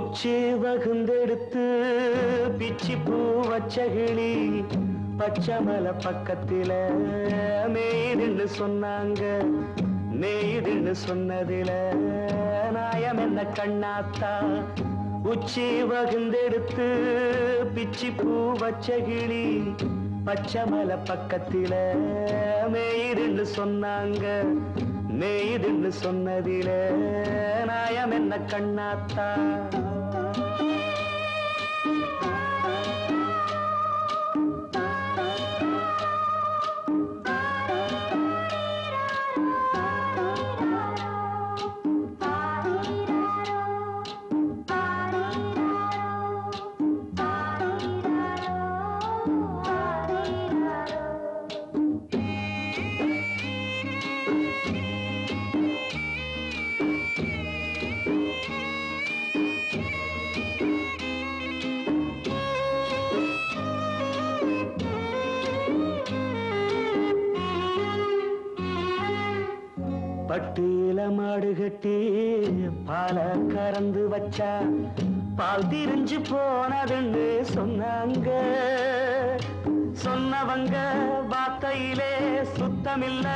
உச்சி வகுந்தெடுத்து பிச்சி பூ வச்ச கிளி பச்சமலை பக்கத்தில மேய்துன்னு சொன்னாங்க. மேய்துன்னு சொன்னதில நாயம் என்ன கண்ணாத்தா? உச்சி வகுந்தெடுத்து பிச்சி பூ வச்ச கிளி பச்சமலை பக்கத்தில மேய்துன்னு சொன்னாங்க. மேய்துன்னு சொன்னதில நாயம் என்ன கண்ணாத்தா? பட்டியில மாடு கட்டி பால கறந்து வச்சா பால் திரிஞ்சு போனதுன்னு சொன்னாங்க. சொன்னவங்க வார்த்தையிலே சுத்தமில்ல.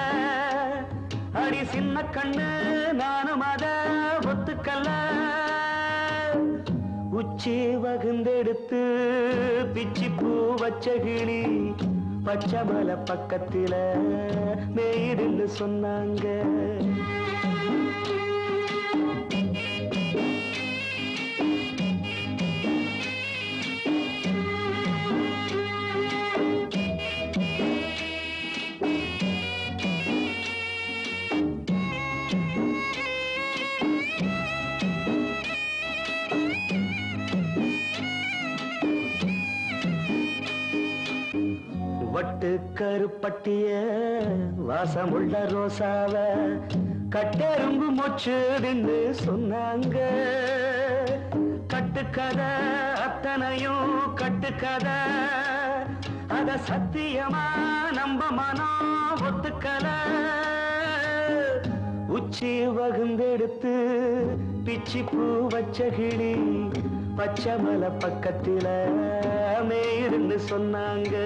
அடி சின்ன கண்ணு நானும் அத ஒத்துக்கல்ல. உச்சி வகுந்தெடுத்து பிச்சி பூ வச்ச கிளி பச்சமலை பக்கத்தில மேய்துன்னு சொன்னாங்க. வட்டு கருப்பட்டிய வாசமுள்ள ரோசாவ கட்டெரும்பு மொச்சுதுன்னு சொன்னாங்க. கட்டுக்கதை அத்தனையும் கட்டுக்கதை, அத சத்தியமா நம்ப மனம் ஒத்துக்கல. உச்சி வகுந்தெடுத்து பிச்சி பூ வச்ச கிளி பச்சமலை பக்கத்தில மேய்துன்னு சொன்னாங்க.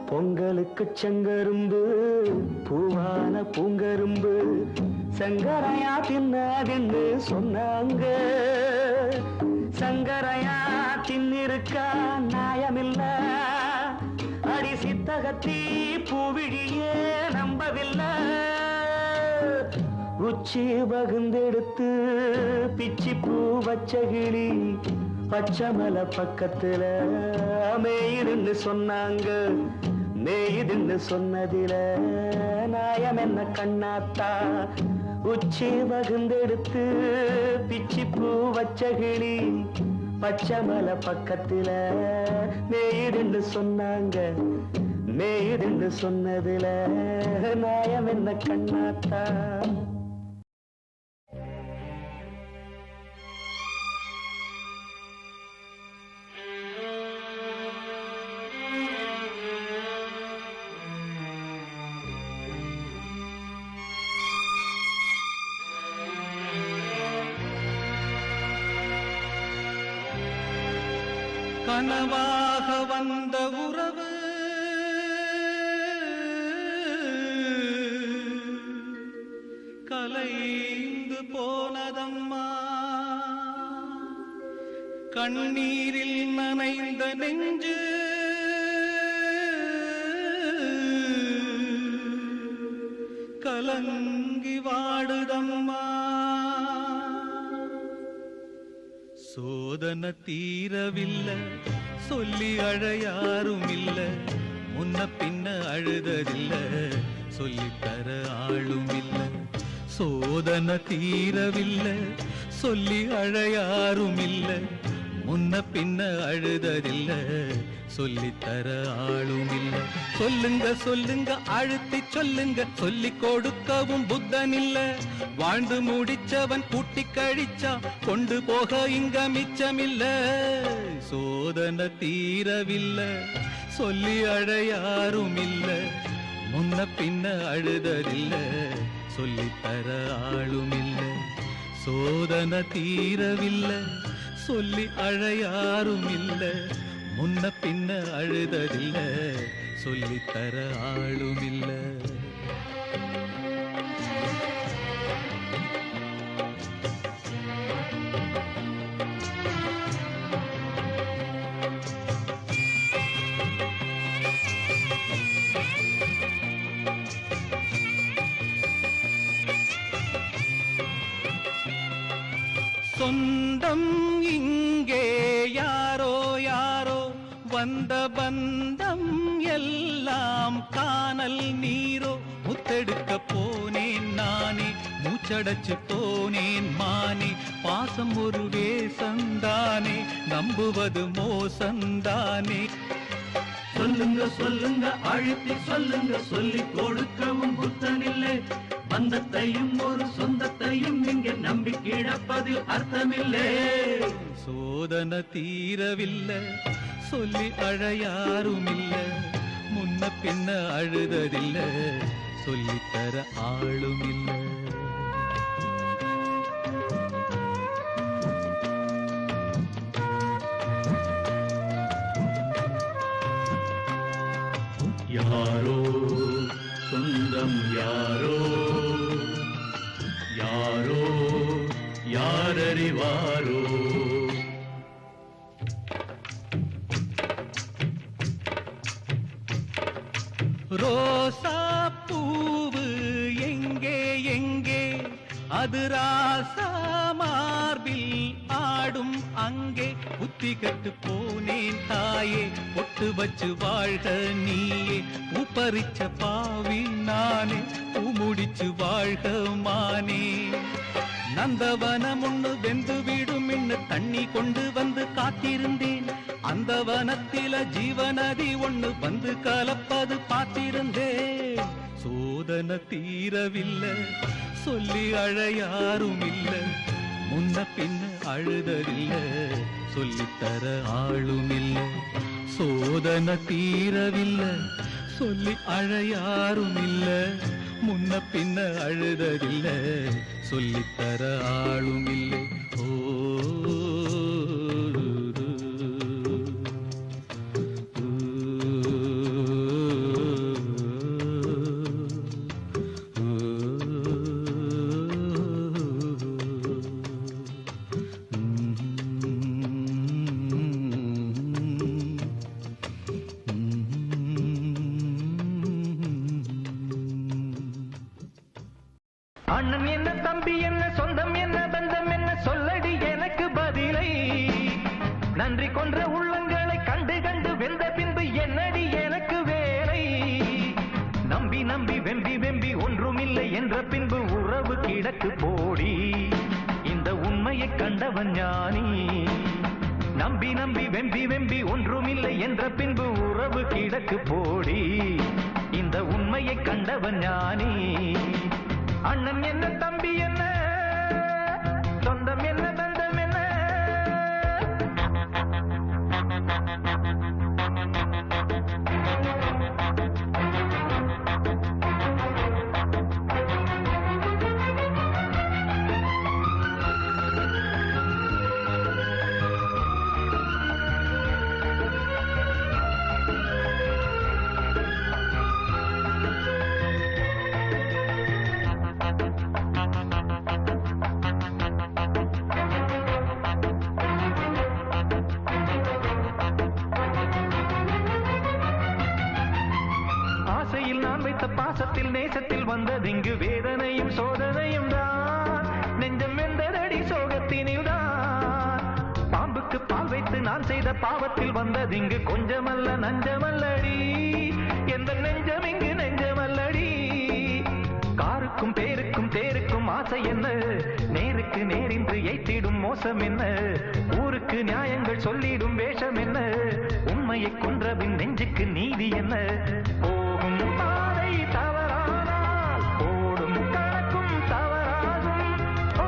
பொங்கலுக்கு செங்கரும்பு பூவான பூங்கரும்பு சங்கரையா தின்னாதுன்னு சொன்னாங்க. சங்கரையா தின்னிருக்கா நியாயமில்ல. அடி சித்தகத்தி பூவிழியே நம்பவில்லை. உச்சி வகுந்தெடுத்து பிச்சி பூ வச்ச கிளி பச்சமலை பக்கத்தில மேய்துன்னு சொன்னாங்க. மேய்துன்னு சொன்னதில நாயம் என்ன கண்ணாத்தா? உச்சி வகுந்தெடுத்து பிச்சி பூ வச்ச கிளி பச்சமலை பக்கத்தில மேய்துன்னு சொன்னாங்க. மேய்துன்னு சொன்னதில நாயம் என்ன கண்ணாத்தா? கனவாக வந்த உறவு கலைந்து போனதம்மா. கண்ணீரில் நனைந்த நெஞ்சு கலங்கி வாடுதம்மா. சோதனை தீரவில்லை, சொல்லி அழ யாரும் இல்ல. முன்ன பின்ன அழுததில்ல, சொல்லித்தர ஆளும் இல்ல. சோதனை தீரவில்லை சொல்லி அழையாரும் இல்ல முன்ன பின்ன அழுததில்ல சொல்லித்தர ஆளும் இல்ல சொல்லுங்க சொல்லுங்க அழுத்தி சொல்லுங்க சொல்லி கொடுக்கவும் புத்தன் இல்ல வாழ்ந்து முடிச்சவன் கூட்டி கழிச்சா கொண்டு போக இங்க மிச்சமில்ல சோதனை தீரவில்லை சொல்லி அழையாரும் இல்ல முன்ன பின்ன அழுததில்ல சொல்லித்தர ஆளும் இல்ல சோதனை தீரவில்லை சொல்லி அழையாரும் இல்ல முன்ன பின்ன அழுததில்ல சொல்லித்தர ஆளும் இல்ல சொந்தம் இங்கே யாரோ யாரோ வந்த பந்தம் எல்லாம் காணல் நீரோ முத்தெடுக்க போனேன் நானே மூச்சடைச்சு போனேன் மானே பாசம் ஒரு வேசந்தானே நம்புவது மோசந்தானே சொல்லுங்க சொல்லுங்க அழுத்தி சொல்லுங்க சொல்லி கொடுக்கவும் புத்தனில்லை பந்தத்தையும் ஒரு சொந்தத்தையும் இங்க நம்பி கிடப்பதில் அர்த்தமில்லை சோதனை தீரவில்லை சொல்லி அழையாரும் இல்ல முன்ன பின்ன அழுததில்ல சொல்லித்தர ஆளும் இல்லை யாரோ சொந்தம் யாரோ யாரோ யாரறிவாரோ ரோசா பூவு எங்கே எங்கே அது ராசா மார்பில் ஆடும் அங்கே புத்தி கட்டு போனேன் தாயே பொட்டு வச்சு வாழ்க நீயே பூப்பறிச்ச பாவி நானே பூ முடிச்சு வாழ்க மானே நந்தவனம் ஒண்ணு வெந்து விடும் இன்னு தண்ணி கொண்டு வந்து காத்திருந்தேன் அந்த வனத்தில ஜீவநதி ஒண்ணு வந்து கலப்பது பார்த்திருந்தேன் சோதனை தீரவில்லை சொல்லி அழையாரும் இல்ல முன்ன பின்ன அழுததில்ல சொல்லித்தர ஆளும் இல்ல சோதனை தீரவில்லை சொல்லி அழையாரும் இல்ல முன்ன பின்ன அழுததில்ல சொல்லித்தர ஆளும் இல்லை ஓ அண்ணன் என்ன தம்பி என்ன சொந்தம் என்ன பந்தம் என்ன சொல்லடி எனக்கு பதிலை நன்றி கொன்ற உள்ளங்களை கண்டு கண்டு வெந்த பின்பு என்னடி எனக்கு வேலை நம்பி நம்பி வெம்பி வெம்பி ஒன்றுமில்லை என்ற பின்பு உறவு கிடக்கு போடி இந்த உண்மையை கண்டவன் ஞானி நம்பி நம்பி வெம்பி வெம்பி ஒன்றுமில்லை என்ற பின்பு உறவு கிடக்கு போடி இந்த உண்மையை கண்டவன் ஞானி அண்ணன் என்ன தம்பி என்ன சொந்தம் என்ன பந்தம் என்ன பாசத்தில் நேசத்தில் வந்ததிங்கு வேதனையும் சோதனையும் தான் நெஞ்சம் வெந்ததடி சோகத்தினில் தான் பாம்புக்கு பால் வைத்து நான் செய்த பாவத்தில் வந்ததிங்கு கொஞ்சமல்ல நஞ்சமல்லடி எந்த நெஞ்சம் இங்கு நெஞ்சமல்லடி காருக்கும் பேருக்கும் தேருக்கும் ஆசை என்ன, நேருக்கு நேரின்று எய்த்திடும் மோசம் என்ன, ஊருக்கு நியாயங்கள் சொல்லிடும் வேஷம் என்ன, உண்மையை கொன்றபின் நெஞ்சுக்கு நீதி என்ன, போகும் பாதை தவறானால் ஓடும் கணக்கும் தவறாகும். ஓ,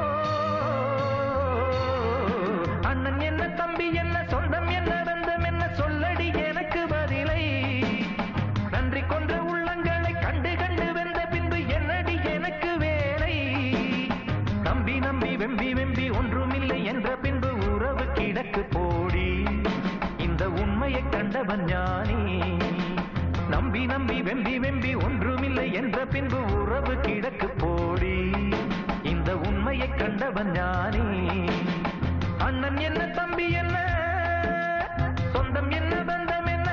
அண்ணன் என்ன, தம்பி என்ன, சொந்தம் என்ன, பந்தம் என்ன, சொல்லடி எனக்கு பதிலை. நன்றி கொன்ற உள்ளங்களை கண்டு கண்டு வெந்த பின்பு என்னடி எனக்கு வேலை. நம்பி நம்பி வெம்பி வெம்பி ஒன்றுமில்லை என்ற பின்பு உறவு கிடக்கு போடி, இந்த உண்மையை கண்டவன் ஞானி. நம்பி நம்பி வெம்பி வெம்பி ஒன்றுமில்லை என்ற பின்பு உறவு கிடக்கு போடி, இந்த உண்மையை கண்டவன் ஞானி. அண்ணன் என்ன, தம்பி என்ன, சொந்தம் என்ன, பந்தம் என்ன.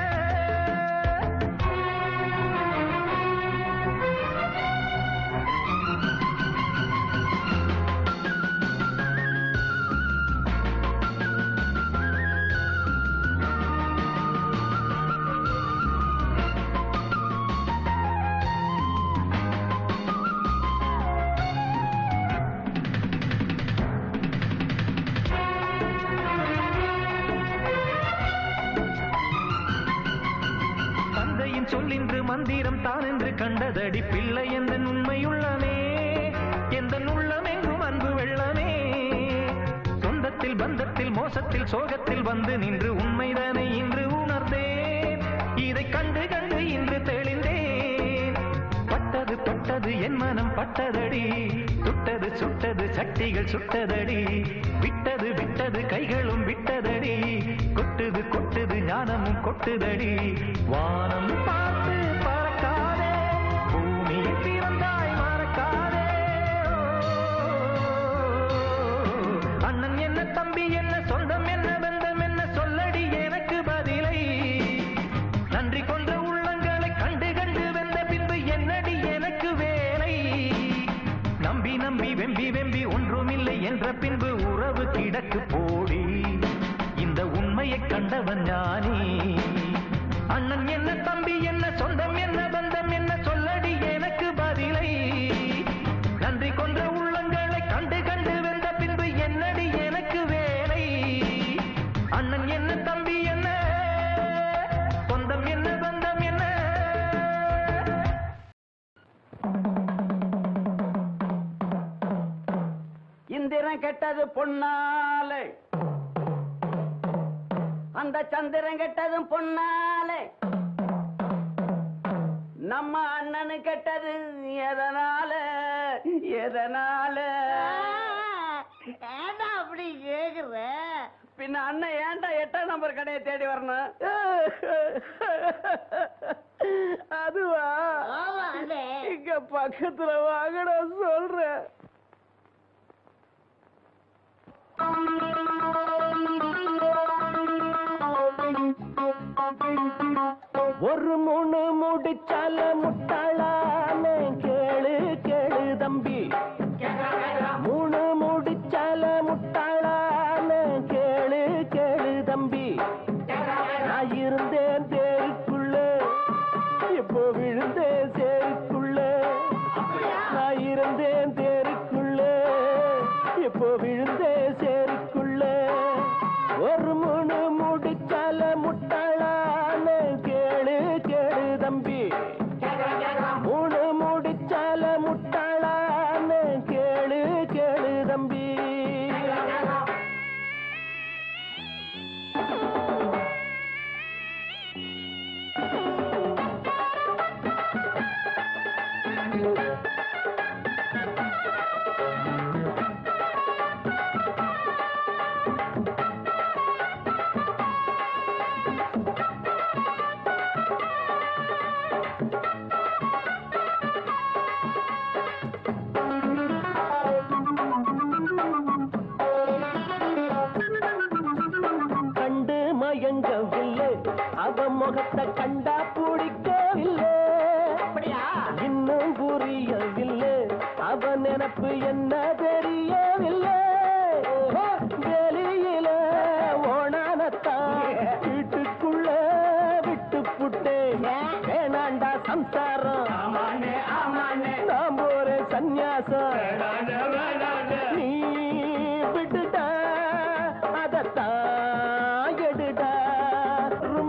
சொல்லின்று மந்திரம் தான் என்று கண்டதடி பிள்ளை எந்த உண்மையுள்ளமே, எந்த உள்ளம் எங்கும் அன்பு வெள்ளமே. சொந்தத்தில் பந்தத்தில் மோசத்தில் சோகத்தில் வந்து நின்று உண்மைதானே இன்று உணர்ந்தேன், இதை கண்டு கண்டு இன்று தெளிந்தேன். பட்டது பட்டது என் மனம் பட்டதடி, சுட்டது சுட்டது சக்திகள் சுட்டதடி, விட்டது விட்டது கைகளும் விட்டதடி, கொட்டுது கொட்டுது ஞானமும் கொட்டுதடி. வானம் பார்த்து பறக்காதே, பூமியில் பிறந்தாய் மறக்காதே. அண்ணன் என்ன, தம்பி என்ன, சொந்தம் என்ன, பந்தம் என்ன, சொல்லடி எனக்கு பதிலை. நன்றி கொன்ற உள்ளங்களை கண்டு கண்டு வெந்த பின்பு என்னடி எனக்கு வேலை. நம்பி நம்பி வெம்பி வெம்பி ஒன்றுமில்லை என்ற பின்பு உறவு கிடக்கு போடி, இந்த உண்மையை கண்டவன் ஞானி. அண்ணன் என்ன, தம்பி என்ன, சொந்தம் என்ன, பந்தம் என்ன, சொல்லடி எனக்கு பதிலை. நன்றி கொன்ற உள்ளங்களை கண்டு கண்டு வெந்த பின்பு என்னடி எனக்கு வேலை. அண்ணன் என்ன, தம்பி என்ன, சொந்தம் என்ன, பந்தம் என்ன. இந்திரன் கெட்டது பொன்னாலே, அந்த சந்திரன் கெட்டதும் பொன்னாலே, நம்ம அண்ணனு கெட்டது எதனால எதனால. ஏண்டா அப்படி கேக்குற? பின்ன அண்ணன் ஏன்டா 8ஆம் நம்பர் கடையை தேடி வரணும்? அதுவா, இங்க பக்கத்துல வாங்கடா சொல்றேன். ஒரு மூணு முடிச்சால முட்டாளான கேளு கேளு தம்பி, மூணு முடிச்சால முட்டாளான கேளு கேளு தம்பி. நான் இருந்தேன் தேருக்குள்ள, இப்போ விழுந்தேன் சேருக்குள்ள. நான் இருந்தேன் தேருக்குள்ள, இப்போ விழுந்தேன் சேருக்குள்ள. ஒரு மூணு முடிச்சால முட்டாளான கேளு கேளு தம்பி, மூணு முடிச்சால முட்டாளான கேளு கேளு தம்பி. மயங்கவில்லை, அவன் முகத்தை கண்டா பிடிக்கவில்லை. இன்னும் புரியவில்லை, அவன் நினைப்பு என்ன தெரியவில்லை. வெளியில ஓணானத்தான் வீட்டுக்குள்ள விட்டு புட்டேன். வேணாண்டா சம்சாரம், நாம் ஒரு சந்நியாசம். நீ விடுடா அதத்தான் எடுடா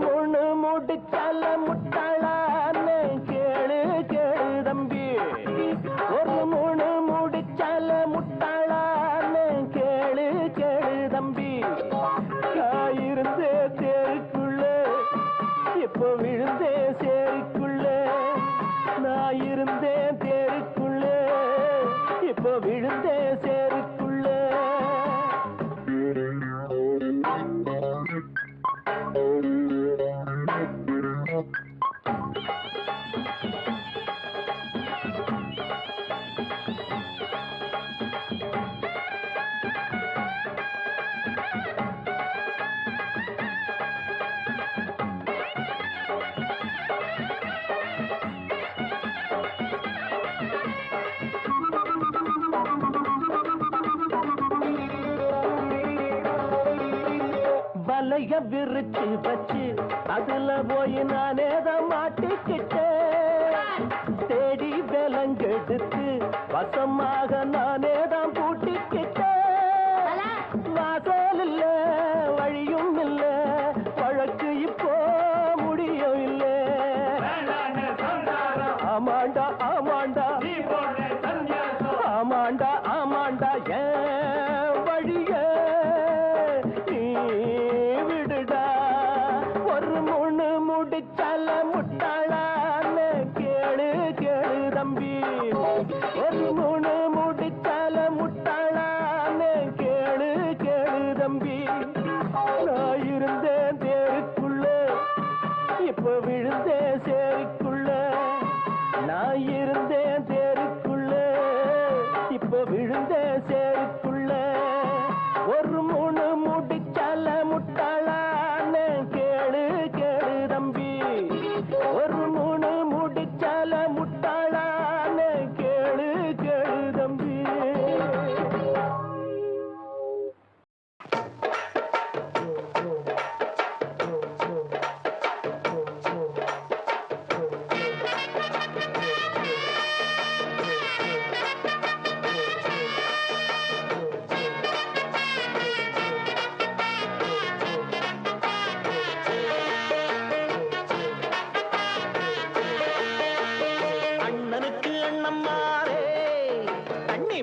முணு முடிச்சால முட்டாளான்னு கேளு கேளு தம்பி ஒரு முணு முடிச்சால முட்டாளான்னு கேளு கேளு தம்பி இருந்தே தேருக்குள்ள இப்போ விழுந்தே சேருக்குள்ள நான் இருந்தேன் தேருக்குள்ள இப்போ விழுந்தே சேருக்குள்ள வலைய விரிச்சு வச்சு அதுல போய் நானே தான் மாட்டிக்கிட்டேன் தேடி விலங்கெடுத்து வசமாக நானே தான் பூட்டிக்கிட்டேன் வாசல் இல்ல வழியும் இல்ல வழக்கு இப்போ முடியும் இல்ல ஆமாண்டா ஆமாண்டா ஆமாண்டா ஆமாண்டா ஏன் வழிய முடிச்சால முட்டாளான்னு கேளு கேளு தம்பி ஒரு மூணு முடிச்சால முட்டாளான்னு கேளு கேளு தம்பி நான் இருந்தேன் தேருக்குள்ள இப்ப விழுந்தேன் சேருக்குள்ள நான் இருந்தேன் தேருக்குள்ள இப்ப விழுந்தேன் சேருக்குள்ள ஒரு மூணு முடிச்சால முட்டாளான்னு கேளு கேளு தம்பி ஒரு மூணு முடிச்சால முட்டாளான்னு கேளு கேளு தம்பி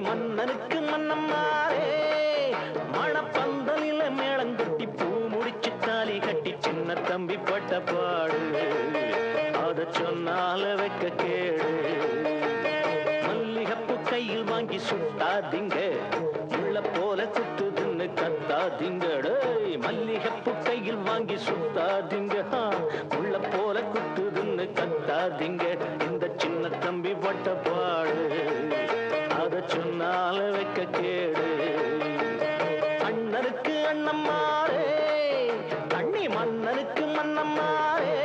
மன்னனுக்கு மன்னம்மாரே மணப்பந்தலில மேளங்கட்டி பூ முடிச்சு தாலி கட்டி சின்ன தம்பி பட்ட பாடு அத சொன்னால வைக்க கேடு மல்லிகப்பு கையில் வாங்கி சுட்டாதீங்க உள்ள போல குத்துதுன்னு கத்தாதீங்க மல்லிகப்பு கையில் வாங்கி சுத்தாதீங்க உள்ள போல குத்துதுன்னு கத்தாதீங்க இந்த சின்ன தம்பி பட்ட பாடு அத சொன்னால வைக்க கேடு அண்ணனுக்கு அண்ணம்மாரே அண்ணி மன்னனுக்கு மன்னம்மாரே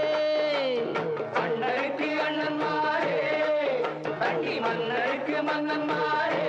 அண்ணனுக்கு அண்ணன்மாரே அண்ணி மன்னனுக்கு மன்னன்மாரே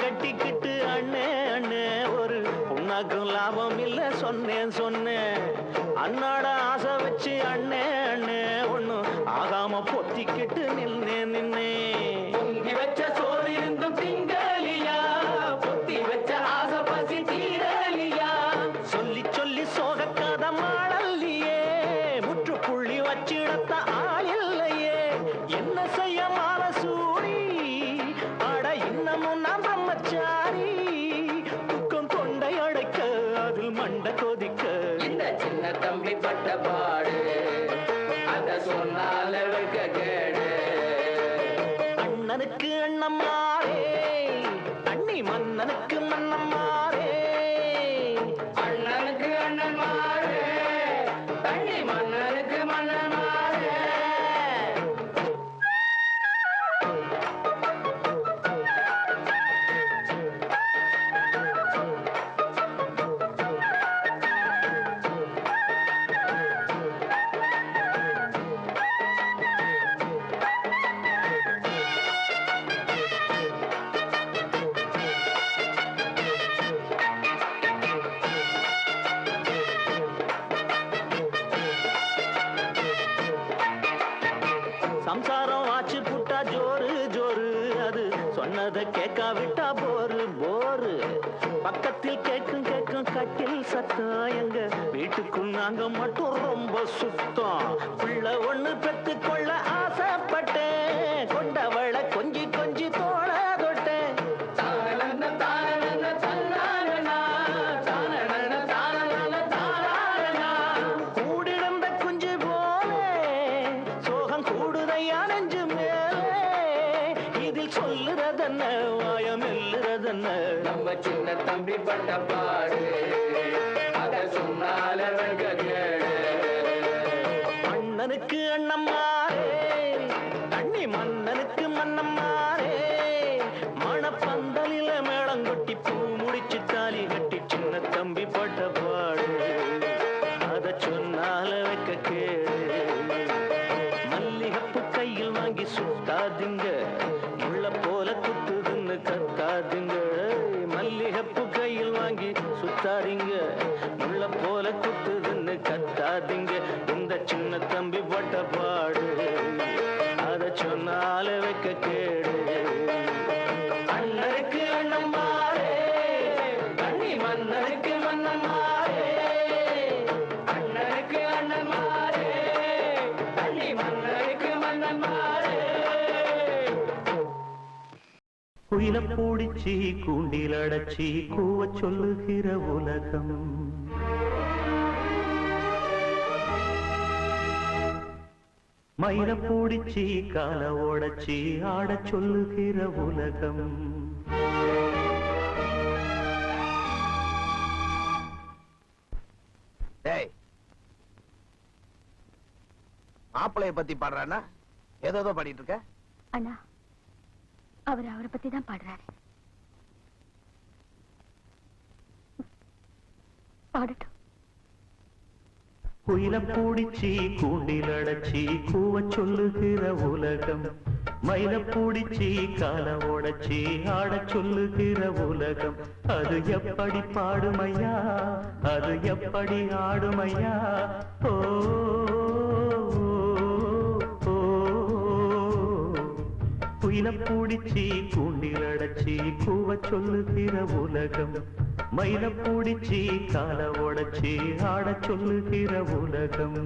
கட்டிக்கிட்டு அண்ணே அண்ணே ஒரு உனக்கும் லாபம் இல்ல சொன்னேன் சொன்னேன் அண்ணாட ஆசை வச்சு அண்ணே அண்ணே ஒண்ணும் ஆகாம பொத்திக்கிட்டு நின்னே நின்னே பொங்கி வச்ச சோறு இருந்தும் திங்கலியா பொத்தி வச்ச ஆசை பசி தீரலியா சொல்லி சொல்லி சோகக்காத மாடல்லையே முற்றுப்புள்ளி வச்சிடத்த ஆள் இல்லையே என்ன செய்ய மானசூரி அட இன்னமும் நான் பிரம்மச்சாரி துக்கம் தொண்டை அடைக்க அதில் மண்ட கொதிக்க இந்த சின்ன தம்பி பட்ட பாடு அத சொன்னால வைக்க கேடு அண்ணனுக்கு அண்ணம்மாரே அண்ணி மன்னனுக்கு மன்னம்மாரே அண்ணனுக்கு அண்ணன்மாரே அண்ணி மன்னனுக்கு மன்னன்மாரே சம்சாரம் ஆச்சு புட்டா ஜோரு ஜோரு, அது சொன்னதை கேட்காவிட்டா போரு போரு. பக்கத்தில் கேட்கும் கேட்கும் கட்டில் சத்தம், எங்க வீட்டுக்குள் நாங்க மட்டும் ரொம்ப சுத்தம். பிள்ளை ஒண்ணு பெத்து கொள்ள ஆசைப்பட்டேன், கொண்டவளை கொஞ்சி கொஞ்சி தோள தொட்டேன். கூடிருந்த குஞ்சு போலே சோகம் கூடுதையா நெஞ்சு மேலே, இதில் சொல்லுறதென்ன வாயம் இல்லுறதென்ன. நம்ம சின்ன தம்பி பட்ட பாடு அத சொன்னால வெங்க கேடு. அண்ணனுக்கு அண்ணம்மாரே தண்ணி மன்னனுக்கு மன்னம்மாரே, மணப்பந்தலில மேளங்கொட்டி பூ முடிச்சு தாலி கட்டி சின்ன தம்பி பட்ட பாடு அத சொன்னால வைக்க கேடு. மல்லிகப்பு கையில் வாங்கி சுத்தாதீங்க, முள்ள போல குத்துதுன்னு கத்தாதீங்க. மல்லிகப்பு கையில் வாங்கி சுத்தாதீங்க, முள்ள போல குத்துதுன்னு கத்தாதீங்க. இந்த சின்ன தம்பி பட்ட பாடு அத சொன்னால வைக்க கேடு. அண்ணனுக்கு அண்ணம்மாரே கண்ணி மன்னனுக்கு மன்னம்மாரே, அண்ணனுக்கு அண்ணன்மாரே தண்ணி மன்னனுக்கு மன்னன்மாரே. குயில பூடிச்சி கூண்டில் அடைச்சி கூவ சொல்லுகிற உலகம், மயில பூடிச்சி கால ஓடச்சி ஆட சொல்லுகிற உலகம். மாப்பிளைய பத்தி பாடுறானா? ஏதோ பாடிட்டு இருக்க அண்ணா. அவரை பத்தி தான் பாடுறாரு. பாடட்டும். குயில பூடிச்சி கூண்டில் அடைச்சி கூவ சொல்லுகிற உலகம், மயில பூடிச்சி கால ஓடச்சி ஆட சொல்லுகிற உலகம். அது எப்படி பாடுமையா, அது எப்படி ஆடுமையா? ஓ குயில பூடிச்சி கூண்டில் அடைச்சி கூவ சொல்லுகிற உலகம், மயில பூடிச்சி கால ஓடச்சி ஆட சொல்லுகிற உலகம்.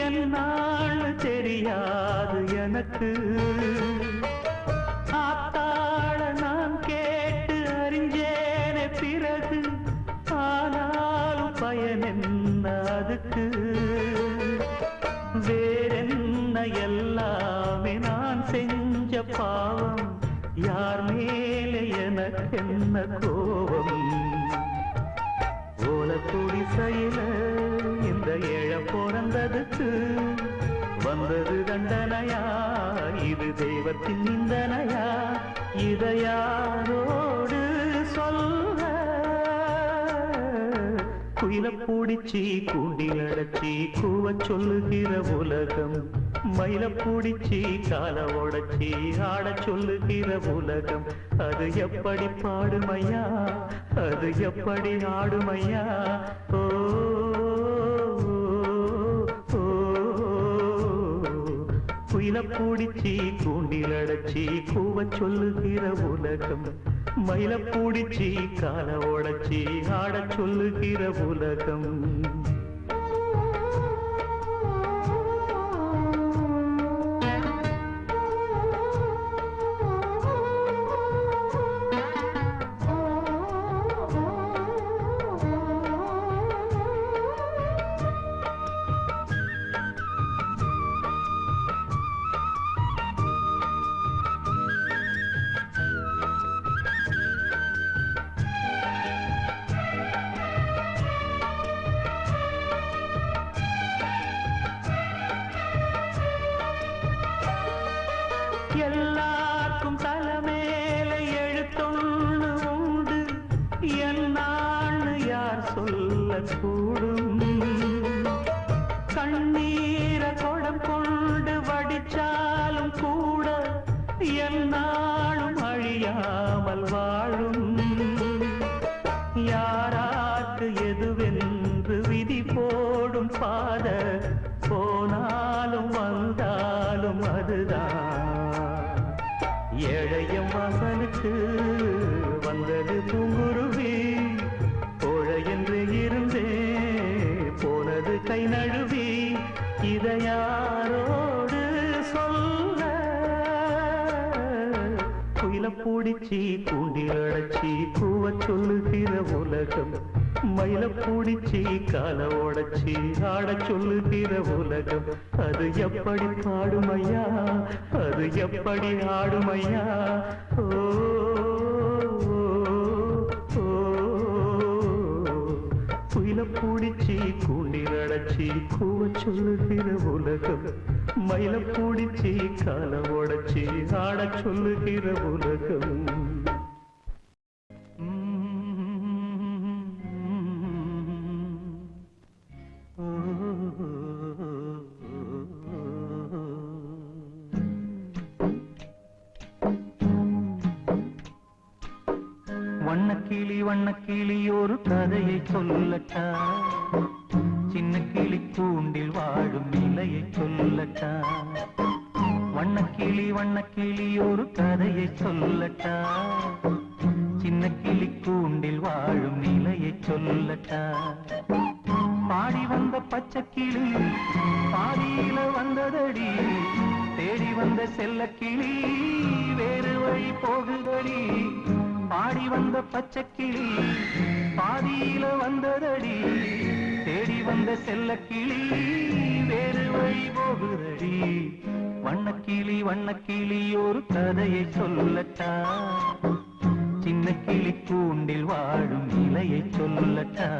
என்னான்னு தெரியாது எனக்கு, ஆத்தாள நான் கேட்டு அறிஞ்சேனே பிறகு, ஆனாலும் பயன் என்ன அதுக்கு? வேறென்ன எல்லாமே நான் செஞ்ச பாவம், யார் மேலே எனக்கு என்ன கோபம்? ஓல குடிசையில இந்த ஏழ பிறந்ததுக்கு வந்தது தண்டனையா, இது தெய்வத்தின் நிந்தனையா? இதை யாரோடு சொல்ல? குயில பூடிச்சி கூண்டில் அடைச்சி கூவ சொல்லுகிற உலகம், மயில பூடிச்சி கால உடைச்சி ஆட சொல்லுகிற உலகம். அது எப்படி பாடுமையா, அது எப்படி ஆடுமையா? ஓ குயில பூடிச்சி கூண்டில் அடைச்சி கூவ சொல்லுகிற உலகம், மயில பூடிச்சி கால உடைச்சி ஆட சொல்லுகிற உலகம். சொல்லக்கூடும். கண்ணீர குடம் கொண்டு வடிச்சாலும் கூட என்னாலும் அழியாமல் வாழும். யாராக்கு எதுவென்று விதி போடும் பாத போனாலும் வந்தாலும் அதுதான். ஏழையம் வாசலுக்கு வந்தது பூங்குருவி, கோழை என்று இருந்தே போனது கை நழுவி. இதை யாரோடு சொல்ல? குயில பூடிச்சி கூண்டில் அடைச்சி கூவ சொல்லுகிற உலகம், மயில பூடிச்சி கால உடைச்சி ஆட சொல்லுகிற உலகம். அது எப்படி பாடுமையா, அது எப்படி ஆடுமையா? ஓ குயில பூடிச்சி கூண்டில் அடைச்சி கூவ சொல்லுகிற உலகம், மயில பூடிச்சி கால உடைச்சி ஆட சொல்லுகிற உலகம். வண்ணக்கிளி வண்ணக்கிளி ஒரு கதையை சொல்லட்டா, சின்ன கிளி கூண்டில் வாழும் நிலையை சொல்லட்டா. வண்ணக்கிளி வண்ணக்கிளி ஒரு கதையை சொல்லட்டா, சின்ன கிளி கூண்டில் வாழும் நிலையை சொல்லட்டா. பாடி வந்த பச்சைக்கிளி பாதியில வந்ததடி, தேடி வந்த செல்லக்கிளி வேறு வழி போகுதடி. பாடி வந்த பச்சைக்கிளி பாதியில வந்ததடி, தேடி வந்த செல்லக்கிளி வேறு வழி போகுதடி. வண்ணக்கிளி வண்ணக்கிளி ஒரு கதையை சொல்லட்டா, சின்ன கிளி கூண்டில் வாழும் நிலையை சொல்லட்டா.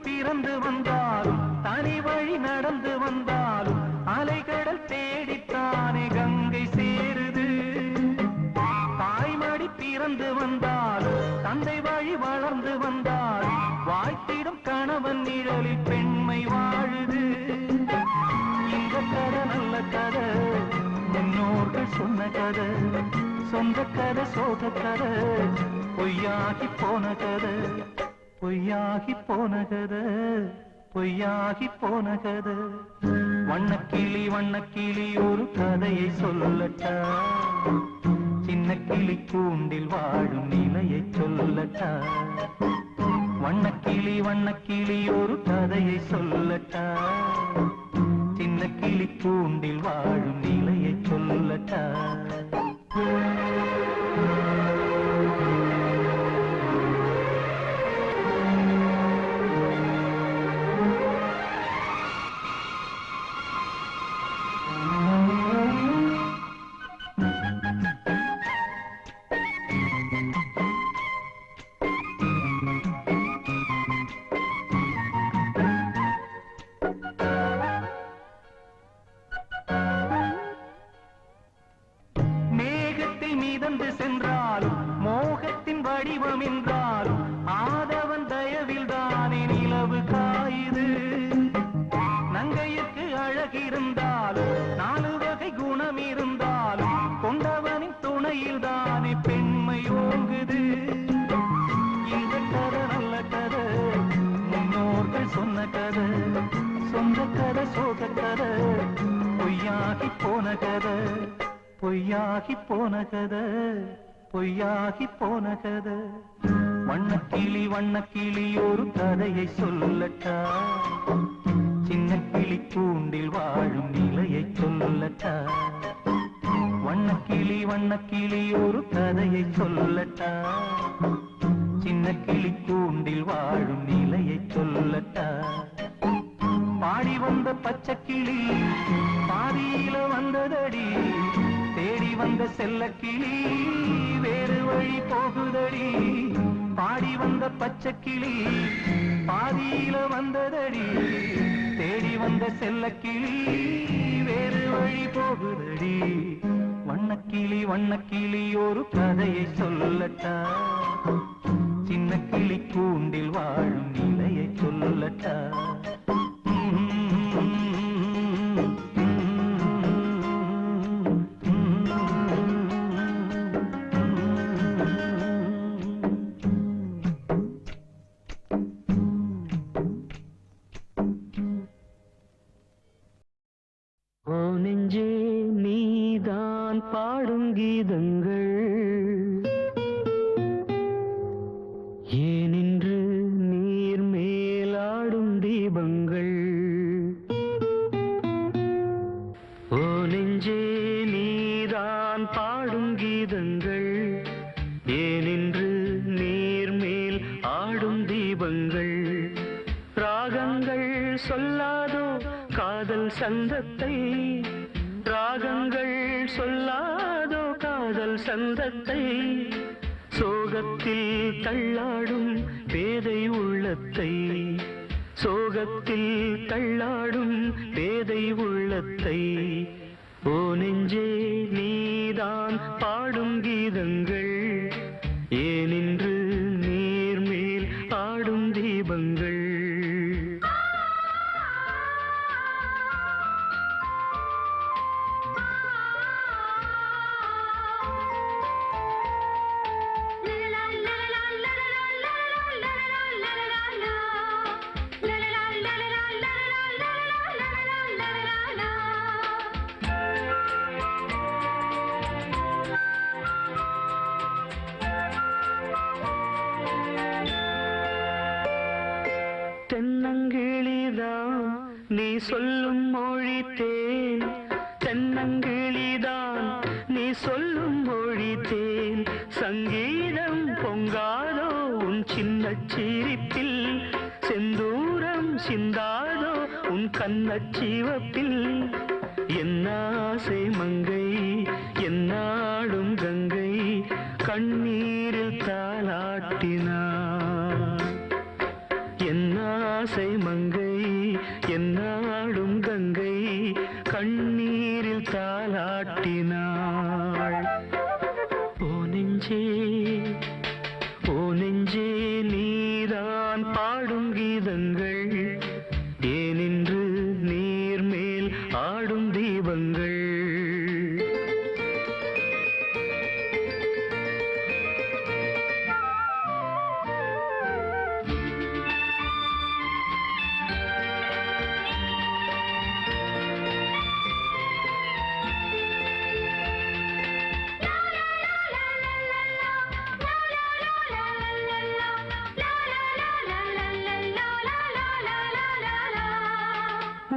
பிறந்து வந்தாலும் தனி வழி நடந்து வந்தாலும் அலைகடல் தேடித்தானே கங்கை சேருது. தாய்மடி பிறந்து வந்தாலும் தந்தை வழி வளர்ந்து வந்தாலும் வாழ்த்திடும் கணவன் நிழலில் பெண்மை வாழுது. இந்த கதை நல்ல கதை, முன்னோர்கள் சொன்ன கதை, சொந்த கதை சோக கதை, பொய்யாகி போன கதை, பொய்யாகி போன கதை, பொய்யாகி போன கதை. வண்ணக்கிளி வண்ணக்கிளி ஒரு கதையை சொல்லட்டா, சின்ன கிளி கூண்டில் வாழும் நிலையை சொல்லட்டா. வண்ணக்கிளி வண்ணக்கிளி ஒரு கதையை சொல்லட்டா, சின்ன கிளி கூண்டில் வாழும் நிலையை சொல்லட்டா. சென்றாலும் மோகத்தின் வடிவம் என்றாலும் ஆதவன் தயவில் தானே நிலவு காயுது. நங்கையுக்கு அழகிருந்தாலும் நாலு வகை குணம் இருந்தாலும் கொண்டவனின் துணையில் தானே பெண்மை ஓங்குது. இந்த கதை நல்ல கதை, முன்னோர்கள் சொன்ன கதை, சொந்த கதை சோக கதை, பொய்யாகி போன கதை, பொய்யாகி போன கதை, பொய்யாகி போன கதை. வண்ணக்கிளி வண்ணக்கிளி ஒரு கதையை சொல்லட்டா, சின்ன கிளி கூண்டில் வாழும் நிலையை சொல்லட்டா வண்ணக்கிளி ஒரு கதையை சொல்லட்டா சின்ன கிளி கூண்டில் வாழும் நிலையை சொல்லட்டா பாடி வந்த பச்சை கிளி பாதியில வந்ததடி தேடி வந்த செல்ல கிளி வேறு வழி போகுதடி பாடி வந்த பச்சை கிளி பாதியில வந்ததடி தேடி வந்த செல்ல கிளி வேறு வழி போகுதடி வண்ணக்கிளி ஒரு கதையை சொல்லட்டா சின்ன கிளி கூண்டில் வாழும் நிலையை சொல்லட்டா ஓ நெஞ்சே நீதான் பாடும் கீதங்கள் ஏனின்று நீர் மேலாடும் தீபங்கள் ஓ நெஞ்சே நீதான் பாடும் கீதங்கள் ஏனின்று நீர் மேல் ஆடும் தீபங்கள் ராகங்கள் சொல்லாதோ காதல் சந்தத்தை ராகங்கள் சொல்லாதோ காதல் சந்தத்தை சோகத்தில் தள்ளாடும் பேதை உள்ளத்தை சோகத்தில் தள்ளாடும் பேதை உள்ளத்தை ஓ நெஞ்சே நீதான் பாடும் கீதங்கள் ஏனின்று நீர் மேல் ஆடும் தீபங்கள் தென்னங்கிளிதான் நீ சொல்லும் மொழி தேன் தென்னங்கிளிதான் நீ சொல்லும் மொழி தேன் சங்கீதம் பொங்காதோ உன் சின்ன சிரிப்பில் செந்தூரம் சிந்தாதோ உன் கண்ணச்சிவப்பில் என்னாசை மங்கை என்னாடும் கங்கை கண்ணீரில் தாலாட்டினார் என்னாசை மங்கை என்னாடும் கங்கை கண்ணீரில் தாலாட்டினாள் ஓ நெஞ்சே நீதான் பாடும் கீதங்கள் ஏனின்று நீர் மேல் ஆடும் தீபங்கள்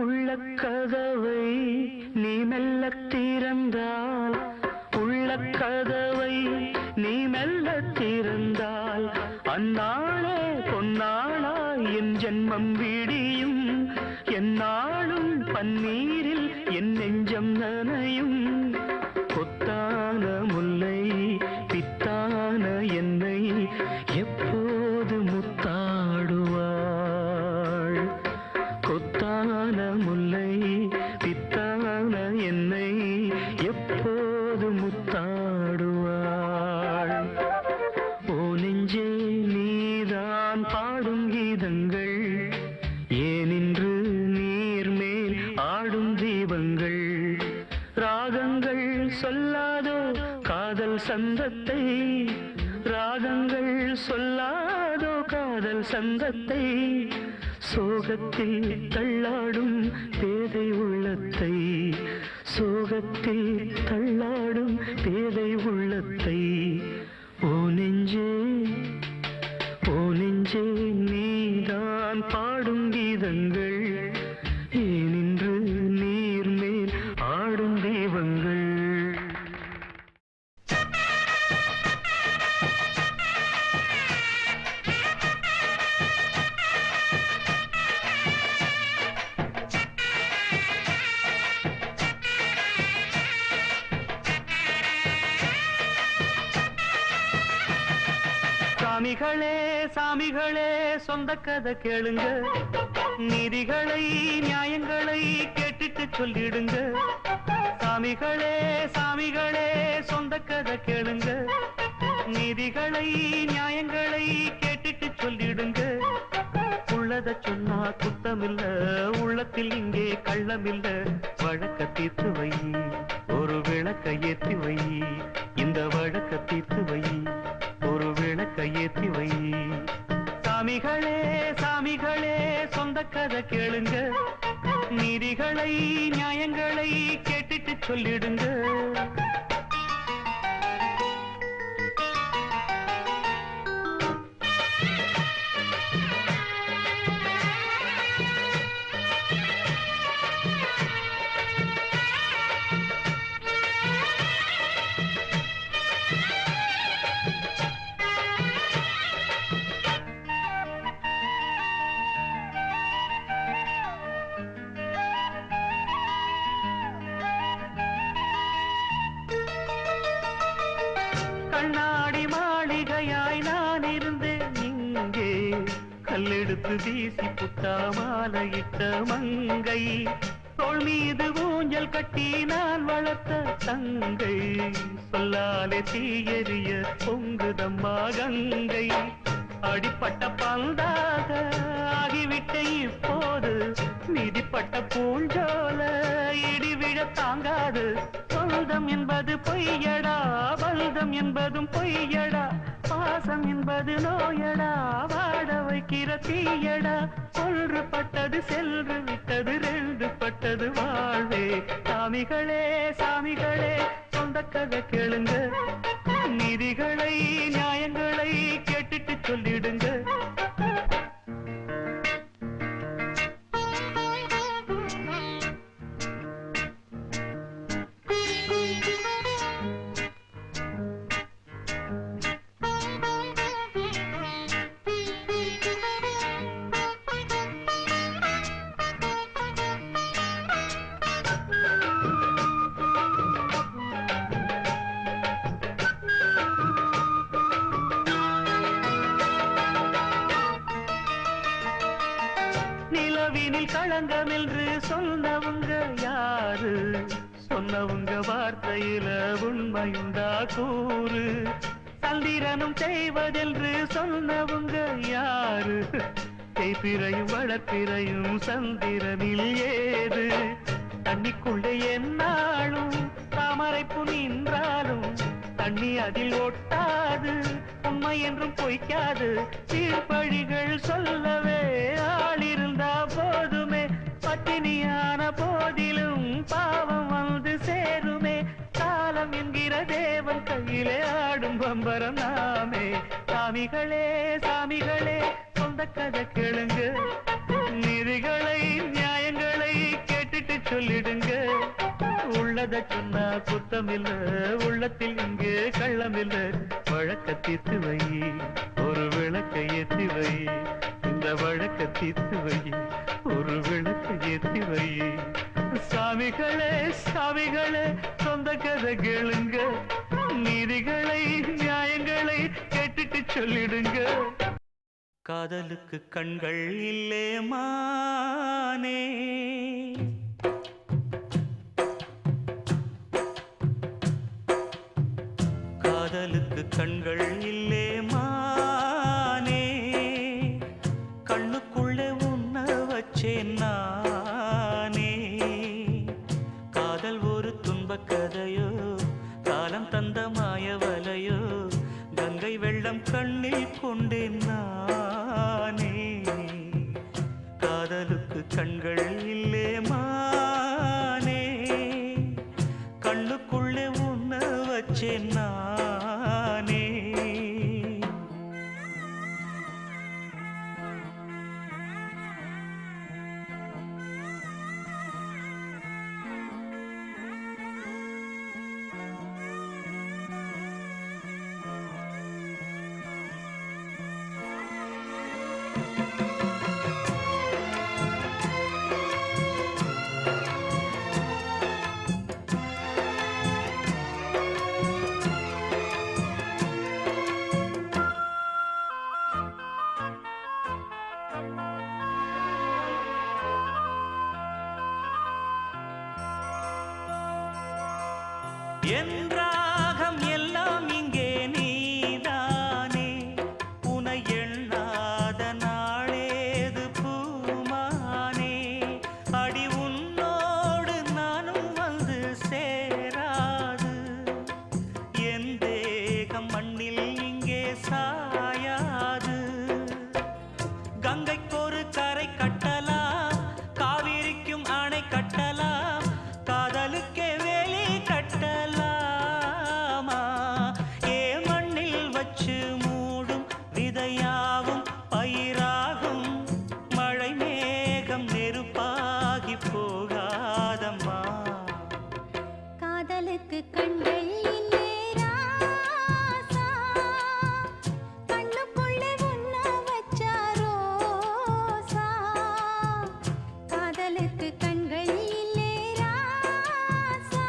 உள்ளக்கதவை நீ மெல்லத் திறந்தால் உள்ளக்கதவை நீ மெல்லத் திறந்தால் அந்நாளே பொன்னாளா என் ஜென்மம் விடியும் எந்நாளும் பன்னீரில் என் நெஞ்சம் நனையும் கொத்தான முல்லை பித்தான என்னை எப்போது முத்தாடுவாள் கொத்தான முல்லை பித்தான என்னை எப்போது முத்தாடுவாள் ஓ நெஞ்சே நீதான் பாடும் கீதங்கள் ஏனின்று நீர் மேல் ஆடும் தீபங்கள் ராகங்கள் சொல்லாதோ காதல் சந்தத்தை ராகங்கள் சொல்லாதோ காதல் சந்தத்தை சோகத்தில் தள்ளாடும் பேதை உள்ளத்தை சோகத்தில் தள்ளாடும் பேதை உள்ளத்தை ஓ நெஞ்சே நீதான் பாடும் கீதங்கள் ஏனின்று சாமிகளே சாமிகளே சொந்த கதை கேளுங்க, நீதிகளை நியாயங்களை கேட்டுட்டு சொல்லிடுங்க. சாமிகளே சாமிகளே சொந்த கதை கேளுங்க, நீதிகளை நியாயங்களை கேட்டுட்டு சொல்லிடுங்க. உள்ளத சொன்னா குத்தமில்ல, உள்ளத்தில் இங்கே கள்ளமில்ல. வழக்க தீர்த்து வை, ஒரு விளக்க ஏற்றி வை. இந்த வழக்க தீர்த்து வை, ஒரு விளக்க ஏற்றி வை. சாமிகளே சாமிகளே சொந்த கதை கேளுங்க, நீதிகளை நியாயங்களை கேட்டுட்டு சொல்லிடுங்க. கண்ணாடி மாளிகையாய் நான் இருந்தேன் இங்கே, கல்லெடுத்து வீசி புட்டா மாலையிட்ட மங்கை. தோள் மீது ஊஞ்சல் கட்டி நான் வளர்த்த தங்கை, சொல்லாலே தீயெறிய பொங்குதம்மா கங்கை. அடிப்பட்ட பந்தாக ஆகிவிட்ட இப்போது, மிதிப்பட்ட பூஞ்சோல இடிவிழ தாங்காது. சொந்தம் என்பது பொய்யடா, பந்தம் என்பதும் பொய்யடா. பாசம் என்பது நோயடா, வாட வைக்கிற தீயடா. ஒன்று பட்டது சென்று விட்டது, ரெண்டு பட்டது வாழ்வே. சாமிகளே சாமிகளே சொந்த கதை கேளுங்க, நீதிகளை நியாயங்களை கேட்டுட்டு சொல்லிடுங்க. நிலவினில் களங்கம் என்று சொன்னவங்க யாரு? சொன்னவங்க வார்த்தையில உண்மையுண்டா கூறு? சந்திரனும் செய்வதென்று சொன்னவங்க யாரு? தேய்பிறையும் வளர்ப்பிறையும் சந்திரனில் ஏது? தண்ணிக்குள்ளே என்னாலும் தாமரைப்பு நின்றாலும் தண்ணி அதில் ஒட்டாது, உண்மை என்றும் பொய்க்காது. சீர்பழிகள் சொல்லவே ஆள் இருந்தா போதுமே, பட்டினியான போதிலும் பாவம் வந்து சேருமே. காலம் என்கிற தேவன் கையிலே ஆடும் பம்பரம் நாமே. சாமிகளே சாமிகளே சொந்த கதை கேளுங்க, நீதிகளை நியாயங்களை கேட்டுட்டு சொல்லிடுங்க. உள்ளத சொன்னா குத்தமில்ல, உள்ளத்தில் இங்கே கள்ளமில்ல. வழக்க தீர்த்து வை, ஒரு விளக்க ஏற்றி வை. இந்த வழக்க தீர்த்து வை, ஒரு விளக்க ஏற்றி வை. சாமிகளே சாமிகளே சொந்த கதை கேளுங்க, நீதிகளை நியாயங்களை கேட்டுட்டு சொல்லிடுங்க. காதலுக்கு கண்கள் இல்லே மானே, காதலுக்கு கண்கள் இல்லே மானே. கண்ணுக்குள்ளே உன்ன வச்சேன் நானே. காதல் ஒரு துன்பக் கதையோ, காலம் தந்த மாயவலையோ. கங்கை வெள்ளம் கண்ணில் கொண்டேன் நானே. காதலுக்கு கண்கள் இல்லே மானே, கண்ணுக்குள்ளே உன்ன வச்சேன் நானே. என் ராகம் எல்லாம் இங்கே நீதானே உனை எண்ணாத நாளேது பூமானே அடி உன்னோடு நானும் வந்து சேராது என் தேகம் மண்ணில் இங்கே சாயாது கங்கைக்கொரு கரை கட்டலாம் காவிரிக்கும் அணை கட்டலாம் காதலுக்கே வேலி கட்டலாமா ஏ மண்ணில் வச்சு மூடும் விதையாவும் பயிராகும் மழை மேகம் நெருப்பாகி போகாதம்மா காதலுக்கு கண்கள் இல்லே ராசா கண்ணுக்குள்ளே உன்ன வச்சா ரோசா காதலுக்கு கண்கள் இல்லே ராசா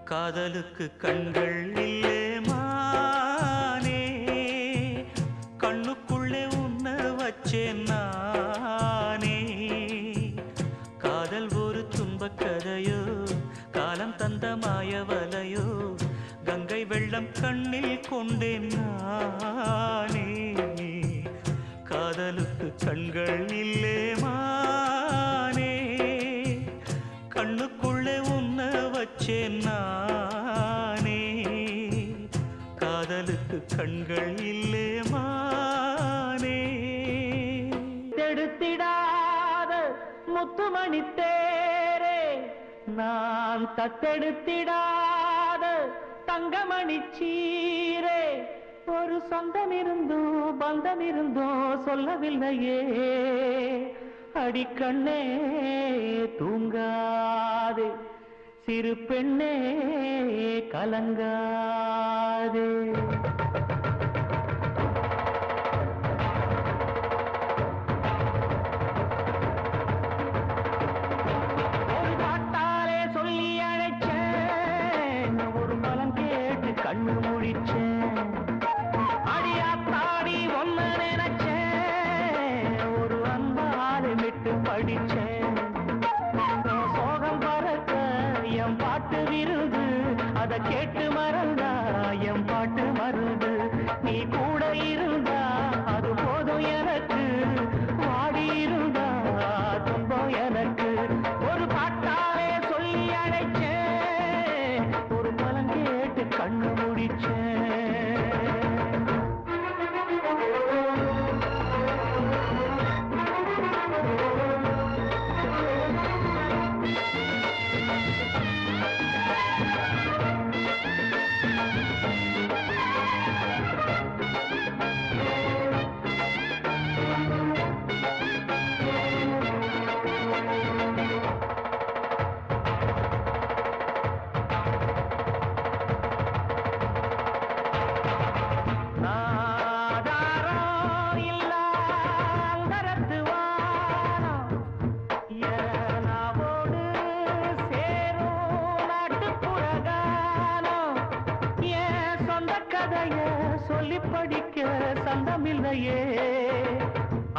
காதலுக்கு கண்கள் இல்லே மானே கண்ணுக்குள்ளே உன்ன வச்சேன் நானே காதல் ஒரு துன்பக் கதையோ காலம் தந்த மாயவலையோ கங்கை வெள்ளம் கண்ணில் கொண்டேன் நானே காதலுக்கு கண்கள் இல்லே மானே கண்ணுக்குள்ளே உன்ன வச்சேன் நானே காதலுக்கு கண்கள் இல்லே மானே தத்தெடுத்திடாத முத்துமணி தேரே நான் தத்தெடுத்திடாத தங்கமணி சீரே ஒரு சொந்தம் இருந்தோ பந்தம் இருந்தோ சொல்லவில்லையே அடிக்கண்ணே தூங்காதே சிறு பெண்ணே கலங்காதே ஒரு பாட்டாலே சொல்லி அழைச்சேன் ஒரு பலம் கேட்டு கண்ணு முழிச்சேன் அடியாத்தாடி ஒன்ன நினைச்சேன் ஒரு அன்பாலே விட்டு படிச்சேன் சோகம் பறக்க என் பாட்டு விருது அதை கேட்டு மறந்தா என் பாட்டு மருந்து நீ கூட இருந்தா அது போதும் எனக்கு வாடி இருந்தா துன்பம் எனக்கு ஒரு பாட்டாலே சொல்லி அழைச்சேன் ஒரு பலம் கேட்டு கண்ணு முடிச்சேன்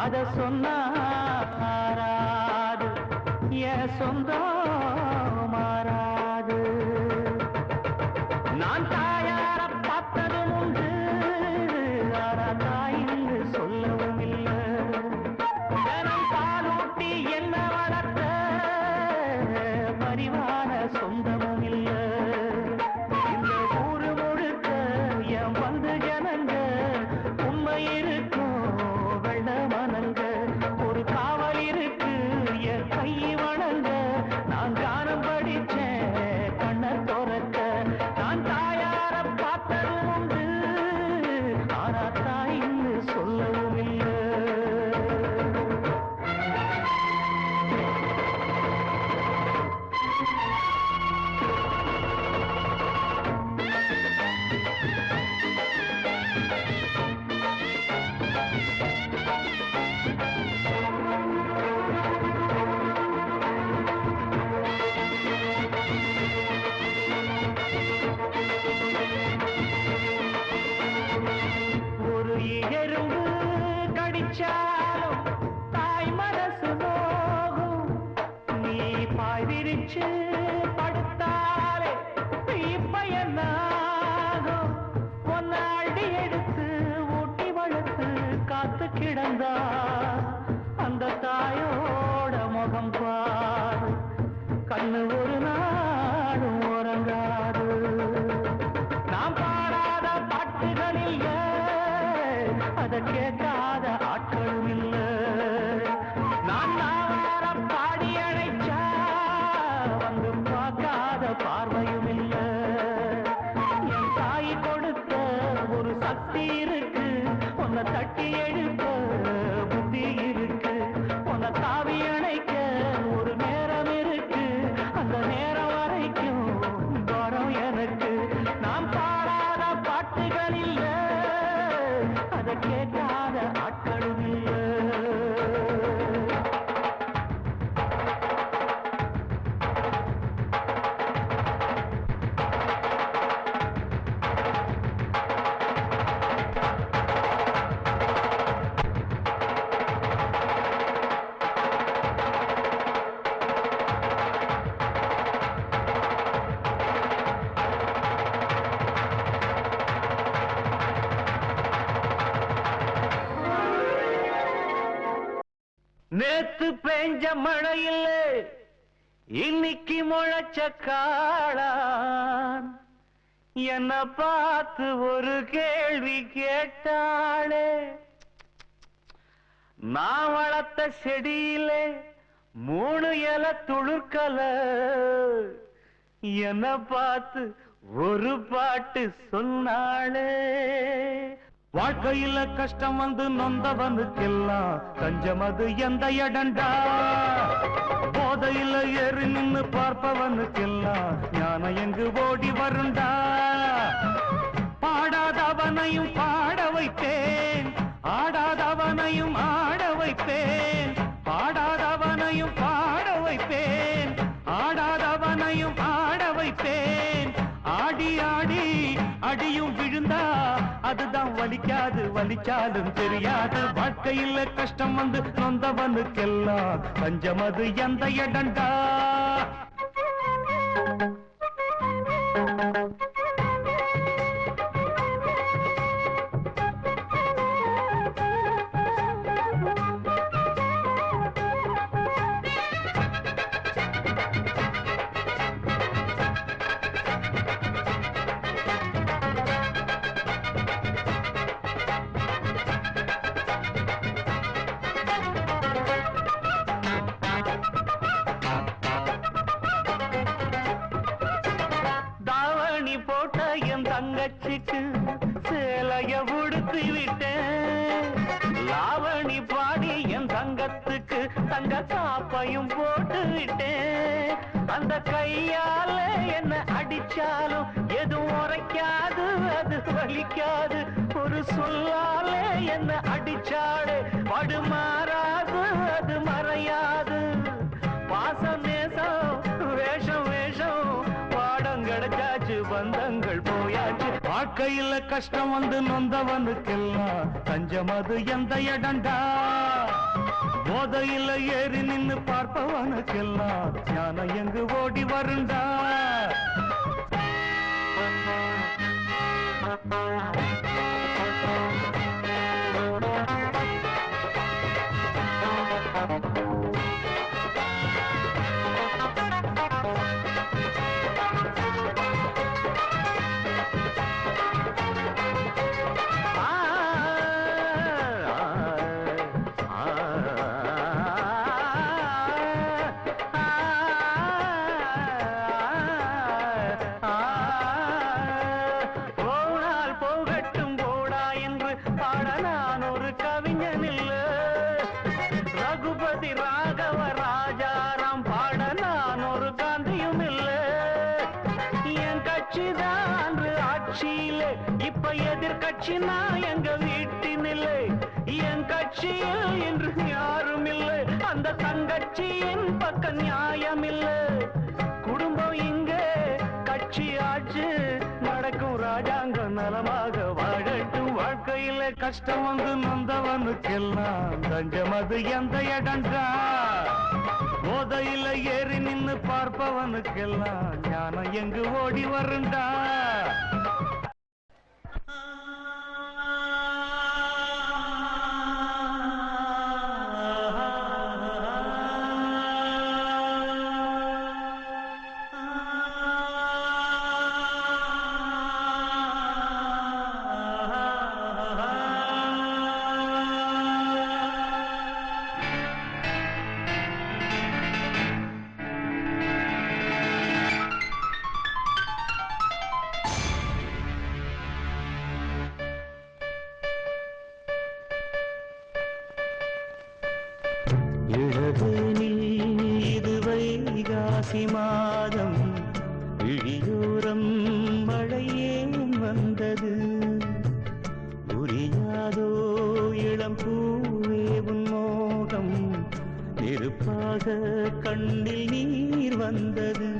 அத சொன்னாராது என் சொந்தம் மாறாது. நான் தாயார பார்த்ததும் உண்டு, ஆனா தாயின்னு சொல்லவும் இல்லை. தினம் பாலூட்டி என்ன வளர்த்த பரிவான சொந்தமும் இல்லை. இந்த ஊரு முழுக்க என் வந்து ஜனங்க உண்மை இருக்கும் வெள்ள மனங்க. ஒரு காவல் இருக்கு என் கை வணங்க. நான் கானம் படிச்சேன் கண்ண துறக்க. நான் தாயார பார்த்ததும் உண்டு, ஆனா தாயின்னு சொல்லவும் இல்லை. ஒரு எறும்பு கடிச்சாலும் தாய் மனசு நோகும். நீ பாய் விரிச்சு படுத்தாலே இப்ப என்னாகும். ஒன்ன அடி எடுத்து ஊட்டி வளர்த்து காத்து கிடந்தா அந்த தாயோட முகம் பாரு. கண்ணு ஒரு நாளும் உறங்காது. நாம் பாடாத பாட்டுகள் இல்ல, அத கேட்காத ஆட்களும் இல்ல. நான் நாவார பாடி அழைச்சா வந்து பார்க்காத பார்வையும் இல்ல. என் தாய் கொடுத்த ஒரு சக்தி இருக்கு, உன்னை தட்டி எழுப்ப புத்தி இருக்கு. உன்னை தாவி அணைக்க ஒரு நேரம் இருக்கு, அந்த நேரம் வரைக்கும் வரம் எனக்கு. நாம் பாடாத பாட்டுகள் இல்ல, அத கேட்காத ஆட்களும் இல்ல. நேத்து பெஞ்ச மழையில் இன்னைக்கு முளைச்ச காளான் என்ன பார்த்து ஒரு கேள்வி கேட்டாளே. நான் வளர்த்த செடியிலே 3 இலை துளுர்க்கல, என்ன பார்த்து ஒரு பாட்டு சொன்னாளே. வாழ்க்கையில கஷ்டம் வந்து நொந்தவனுக்கெல்லாம் தஞ்சம் அது எந்த இடண்டா. போதையில ஏறி நின்னு பார்ப்பவனுக்கெல்லாம் ஞானம் எங்கு ஓடி வருண்டா. பாடாதவனையும் பாட வைப்பேன், ஆடாதவனையும் ஆட வைப்பேன். பாடாதவனையும் பாட வைப்பேன், ஆடாதவனையும் ஆட வைப்பேன். ஆடி ஆடி அடியும் விழுந்தா அதுதான் வலிக்காது, வலிச்சாலும் தெரியாது. வாழ்க்கையில் கஷ்டம் வந்து நொந்தவனுக்கெல்லாம் பஞ்சம் அது எந்த இடண்டா. தங்கச்சிக்கு சேலைய உடுத்தி விட்டேன். லாவணி பாடி என் தங்கத்துக்கு தங்க காப்பையும் போட்டு விட்டேன். அந்த கையால என்ன அடிச்சாலும் எதுவும் உரைக்காது, அது வலிக்காது. ஒரு சொல்லால என்ன அடிச்சாடு படுமாறாது, அது மறையாது. பாசம் நேசம் வேஷம் வேஷம் பாடம் கிடைச்சாச்சு, பந்தங்கள் போயாச்சு. வாழ்க்கையில கஷ்டம் வந்து நொந்தவனுக்கெல்லாம் தஞ்சம் அது எந்த இடண்டா. போதையில ஏறி நின்னு பார்ப்பவனுக்கெல்லாம் ஞானம் எங்கு ஓடி வருண்டா. இப்ப எதிர்கட்சி நான் எங்க வீட்டினில்லை, என் கட்சியில் என்று யாரும் இல்லை, அந்த தங்கட்சியின் பக்க நியாயம் இல்லை. குடும்பம் இங்கே கட்சி ஆட்சி நடக்கும், ராஜாங்கம் நலமாக வாழட்டும். வாழ்க்கையில கஷ்டம் வந்து நொந்தவனுக்கெல்லாம் தஞ்சம் அது எந்த இடண்டா. போதையில ஏறி நின்னு பார்ப்பவனுக்கெல்லாம் ஞானம் எங்கு ஓடி வருண்டா. மாதம் விழியோரம் மழையேன் வந்தது, புரியாதோ இளம் பூவே உன் மோகம், நெருப்பாக கண்ணில் நீர் வந்தது.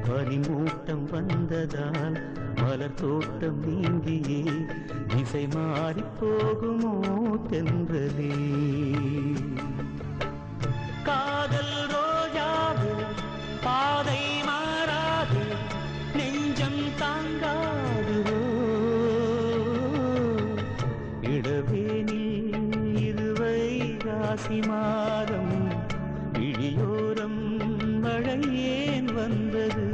பனிமூட்டம் வந்ததால் மலர் தோட்டம் நீங்கியே திசை மாறி போகுமோ தென்றலே. காதல் ரோஜாவு பாதை மாறாது, நெஞ்சம் தாங்காதுவோ. இடவேனில் இருவை ராசி மாதம், விழியோரம் மழை ஏன் வந்தது.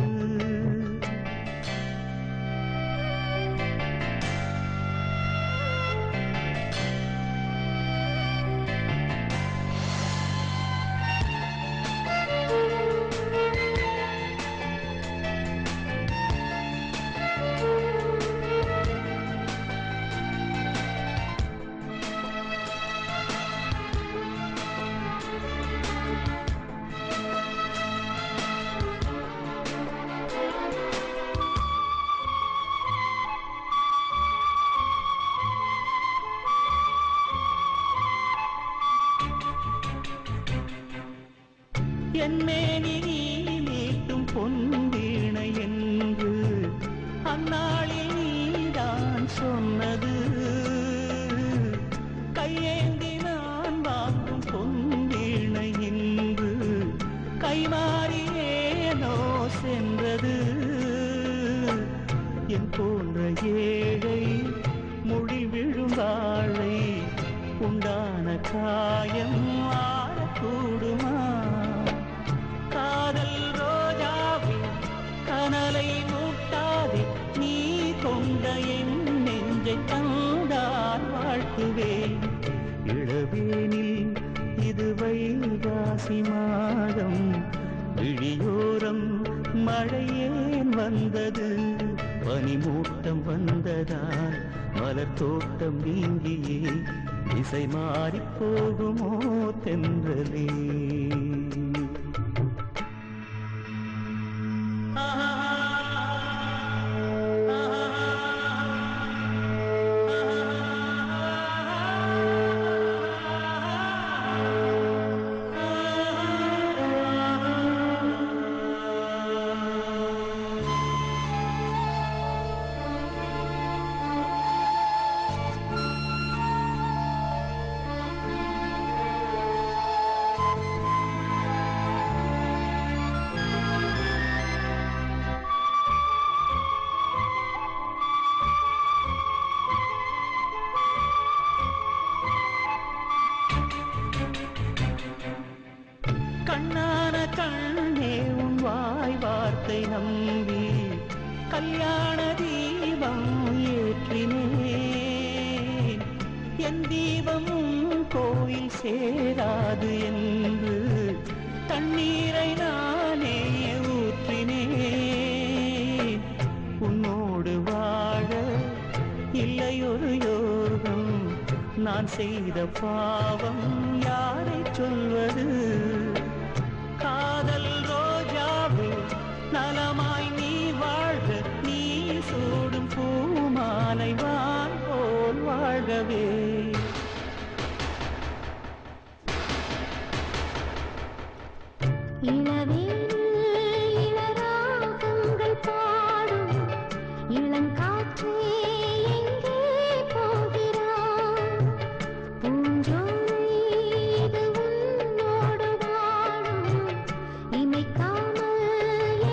என்னேனி நீ மீட்டும் பொன்வீணை என்று அந்நாளில் நீதான் சொன்னது. கையேந்தி நான் வாங்கும் பொன்வீணை என்று கைமாறியேனோ சென்றது. என் போன்ற ஏழை மொழி விழுந்தாளை உண்டான காயம் ஆறக்கூடுமா? காதல் ரோஜாவே கனலை மூட்டாதே, நீ கொண்ட என் நெஞ்சை தந்தால் வாழ்த்துவேன். இளவேனில் இது வைகாசி மாதம், விழியோரம் மழையேன் வந்தது. பனிமூட்டம் வந்ததால் மலர் தோட்டம் நீங்கியே திசை மாறி போகுமோ தென்றலே. வார்த்தை நம்பி கல்யாண தீபம் ஏற்றினேன். என் தீபமும் கோயில் சேராது என்று தண்ணீரை நானே ஊற்றினேன். உன்னோடு வாழ இல்லையொரு யோகம், நான் செய்த பாவம் யாரை சொல்வது? காதல் ரோஜாவே நலமாய் நீ வாழ்க, நீ சூடும் பூமாலை வான் போல் வாழ்கவே. இளராகங்கள் பாடும் இளங்காற்றே எங்கே போகிறாய்? பூஞ்சோலை இது உன்னோடு வாழும், இமைக்காமல்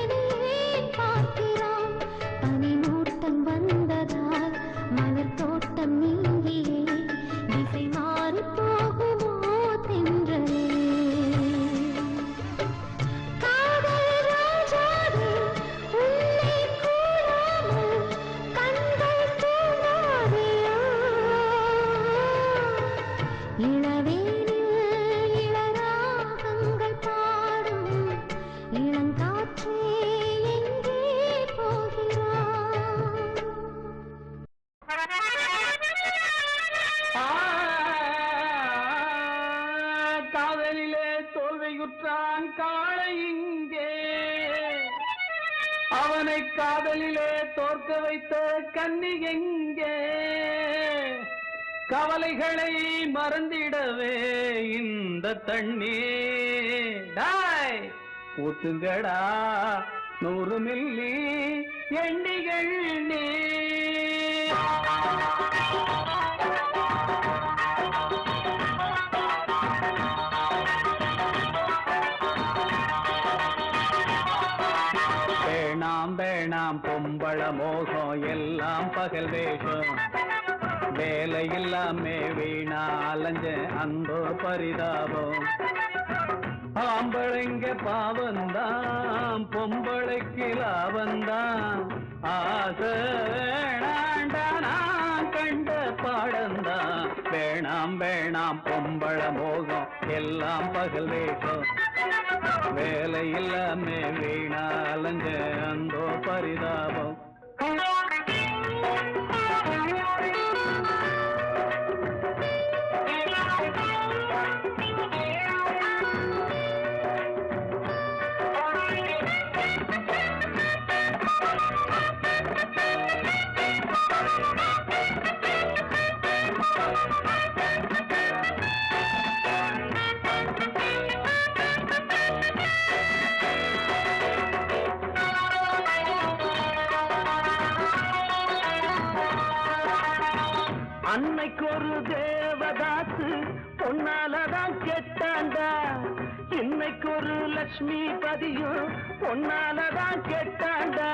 என்னை பார்க்கிறாய். பனிமூட்டம் வந்ததால் மலர் தோட்டம் நீங்கியே திசை மாறி போகுமோ தென்றலே? காதலிலே தோல்வியுற்றான் காளை இங்கே, அவனை காதலிலே தோற்க வைத்த கன்னி எங்கே? கவலைகளை மறந்திடவே இந்த தண்ணீர் டாய் ஊத்துங்கடா 100 மில்லி எண்ணிகள் நீ. வேணாம் வேணாம் பொம்பள மோகம் எல்லாம் பகல் வேஷம், வேலை இல்லாமே வீணா அலைஞ்ச அந்த பரிதாபம். ஆம்பளைங்க பாவந்தான், பொம்பளைக்கு லாபந்தான். ஆசை வேணாண்டா நான் கண்ட பாடந்தான். வேணாம் வேணாம் பொம்பள மோகம் எல்லாம் பகல் வேஷம், வேலை இல்லாமே வீணா அலைஞ்ச அந்த பரிதாபம். அன்னைக்கு ஒரு தேவதாசு பொன்னாலதான் கெட்டாண்டா, இன்னைக்கு ஒரு லட்சுமி பதியும் பொன்னாலதான் கெட்டாண்டா.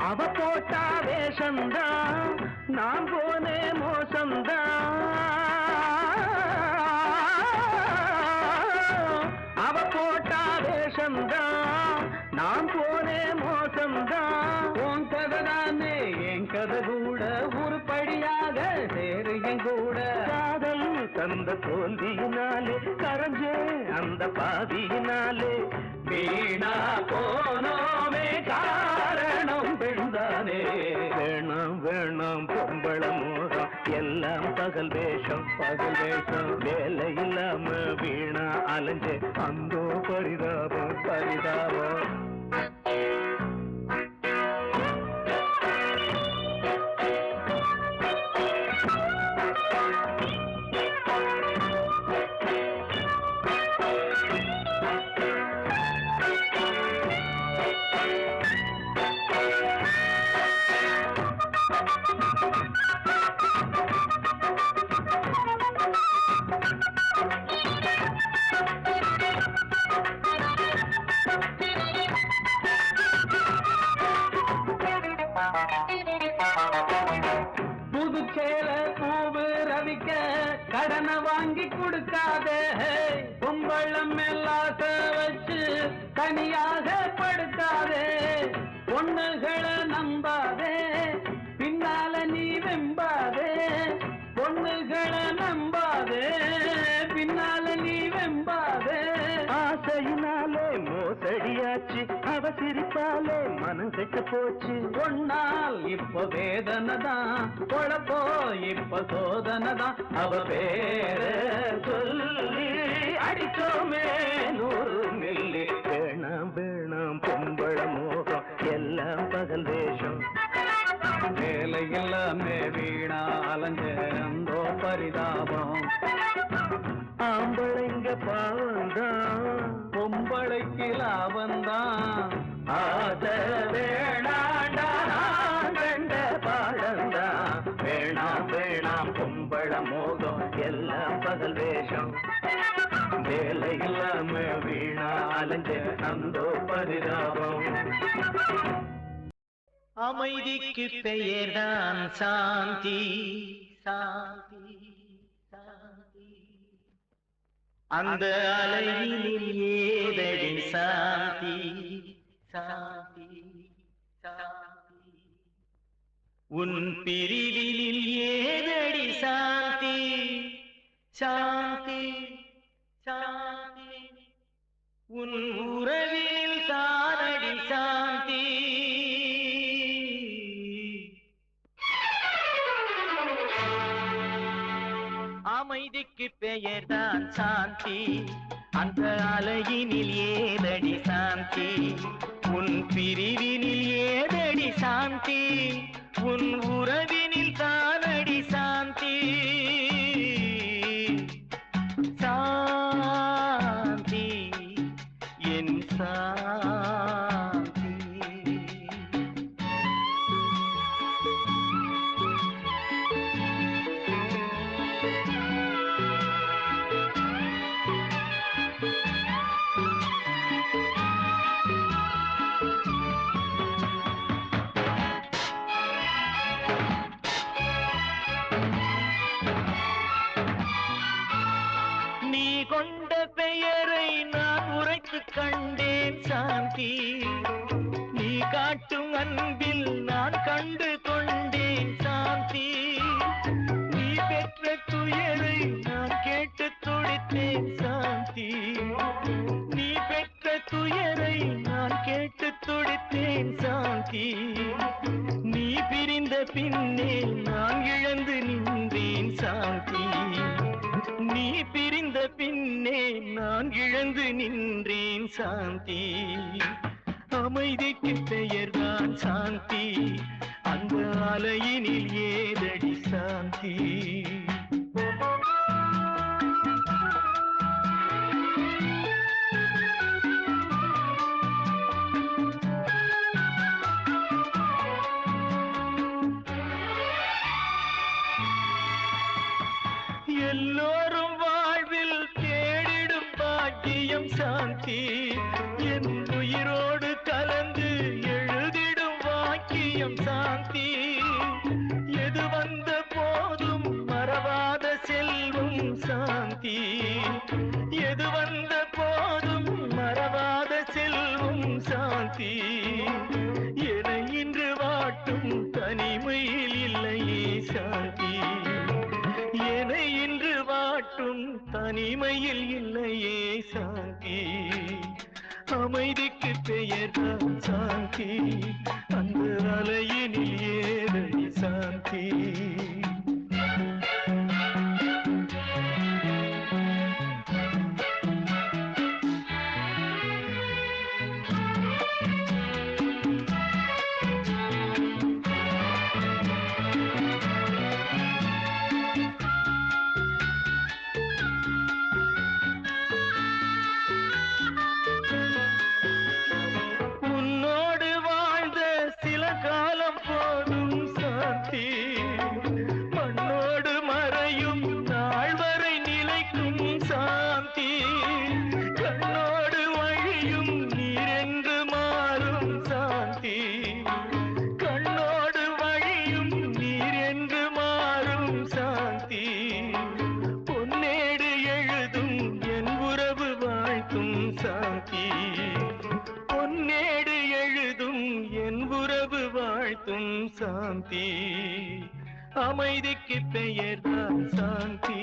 அவ போட்டா வேஷந்தான், நான் போனே மோசம்தான். அவ போட்டா வேஷந்தான், நான் போனே மோசம்தான். உன் கதை தானே என் கதை கூட ஒரு படியாக சேரு என் கூட. காதல் தந்த தோல்வியினாலே கரைஞ்சே அந்த பாதியினாலே வீணா போனோமே காரணம் பெண்தானே. வேணாம் வேணாம் பொம்பள மோகம் எல்லாம் பகல் வேஷம், பகல் வேஷம். வேலை இல்லாம வீணா அலைஞ்சே அந்தோ பரிதாபம், பரிதாபம். புதுச்சேல பூவு ரவிக்க கடனை வாங்கி கொடுக்காதே, கும்பளம் எல்லாம் வச்சு தனியாக படுக்காதே. பொண்ணுகளை நம்பாதே பின்னால நீ வெம்பாதே பொண்ணுகளை நம்பாதே பின்னால நீ வெம்பாதே ஆசையினாலே மோசடியாச்சு அவ சிரிப்பாலே மனம் கெட்டு போச்சு பொண்ணால் இப்ப வேதனைதான் பொழப்போ இப்ப சோதனைதான் அவ பேர சொல்லி அடிச்சோமே 100 மில்லி வேணாம் வேணாம் பொம்பள மோகம் எல்லாம் பகல் வேஷம் வேலை எல்லாமே வீணா அலஞ்சோ பரிதாபம் ஆம்பளைங்க பாவந்தான் பொம்பளைக்கு லாபந்தான் ஆசை வேணாண்டா கண்ட பாடந்தான் வேணாம் வேணாம் பொம்பள மோகம் எல்லாம் பகல் வேஷம் வேலை இல்லாம வீணா அலைஞ்ச அந்த பரிதாபம் அமைதிக்கு பெயர்தான் சாந்தி சாந்தி சாந்தி அந்த அலையினில் ஏதடி சாந்தி சாந்தி சாந்தி உன் பிரிவினில் ஏதடி சாந்தி சாந்தி சாந்தி உன் உறவில் தானடி சாந்தி அமைதிக்கு பெயர்தான் சாந்தி அந்த அலையினில் ஏதடி சாந்தி உன் பிரிவினில் ஏதடி சாந்தி உன் உறவினில் தானடி சாந்தி சாந்தி என் சாந்தி கொண்ட பெயரை நான் உரைத்து கண்டேன் சாந்தி நீ காட்டும் அன்பில் நான் கண்டு கொண்டேன் சாந்தி நீ பெற்ற துயரை நான் கேட்டு துடித்தேன் சாந்தி நீ பெற்ற துயரை நான் கேட்டு துடித்தேன் சாந்தி நீ பிரிந்த பின்னே நான் இழந்து நின்றேன் சாந்தி நீ பிரிந்த பின்னே நான் இழந்து நின்றேன் சாந்தி அமைதிக்கு பெயர்தான் சாந்தி அந்த அலையினில் ஏதடி சாந்தி எல்லோரும் வாழ்வில் தேடிடும் பாக்கியம் சாந்தி என் உயிரோடு கலந்து எழுதிடும் வாக்கியம் சாந்தி எது வந்த போதும் மறவாத செல்வம் சாந்தி எது வந்த போதும் மறவாத செல்வம் சாந்தி என இன்று வாட்டும் தனிமையில் இல்லையே சாந்தி என இன்று வாட்டும் தனிமையில் இல்லையே சாந்தி அமைதிக்கு பெயர்தான் சாந்தி அந்த அலையினில் ஏதடி சாந்தி உன்னோடு சாந்தி அமைதிக்கு பெயர்தான் சாந்தி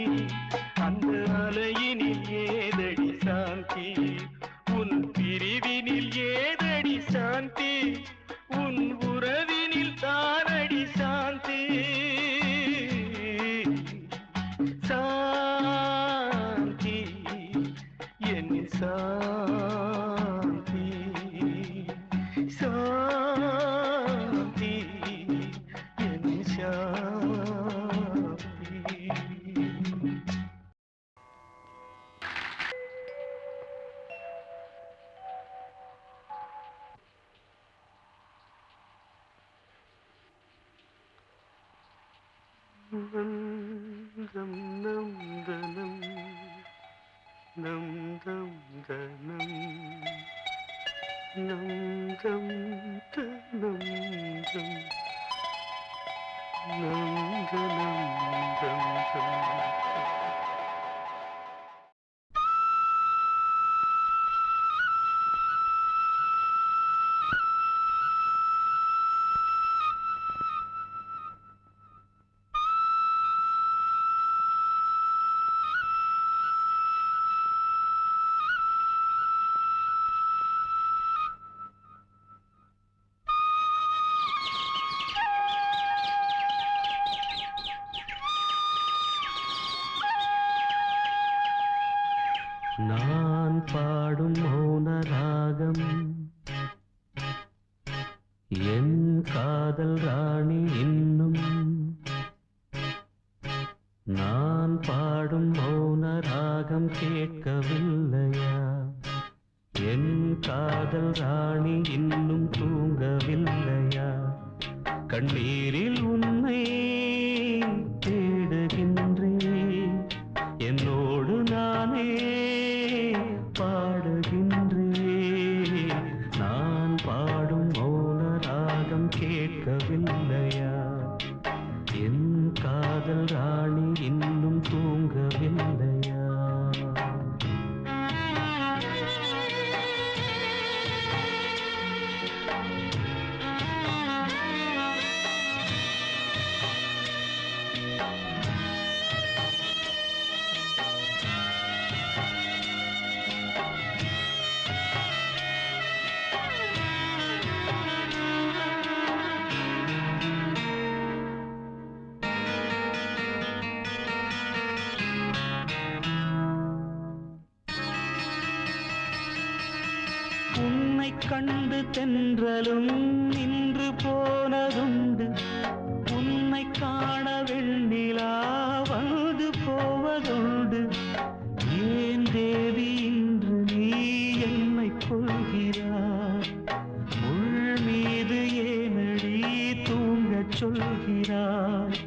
அந்த அலையினில் ஏதடி சாந்தி உன் பிரிவினில் ஏதடி சாந்தி உன் உறவினில் தானடி சாந்தி சாந்தி என் சாந்தி சாந்தி என் சாந்தி நந்தம் நந்தனம் நந்தம் தனம் நந்தம் தனந்தம் நந்தனம் தந்தம் நான் பாடும் மௌன ராகம் என் காதல் ராணி இன்னும் நான் பாடும் மௌன ராகம் கேட்கவில்லையா என் காதல் ராணி இன்னும் தூங்கவில்லையா கண்ணீரில் உன்னை தேடுகின்றேன் என்னோடு நானே பாடுகின்றேன் நான் பாடும் மௌன ராகம் கேட்கவில்லையா என் காதல் ராணி இன்னும் தூங்கவில்லையா உன்னை கண்டு தென்றலும் நின்று போனதுண்டு உன்னை காண வெண்ணிலா வந்து போவதுண்டு ஏன் தேவி இன்று நீ என்னை கொள்கிறாய் முள் மீது ஏனடி தூங்கச் சொல்கிறாய்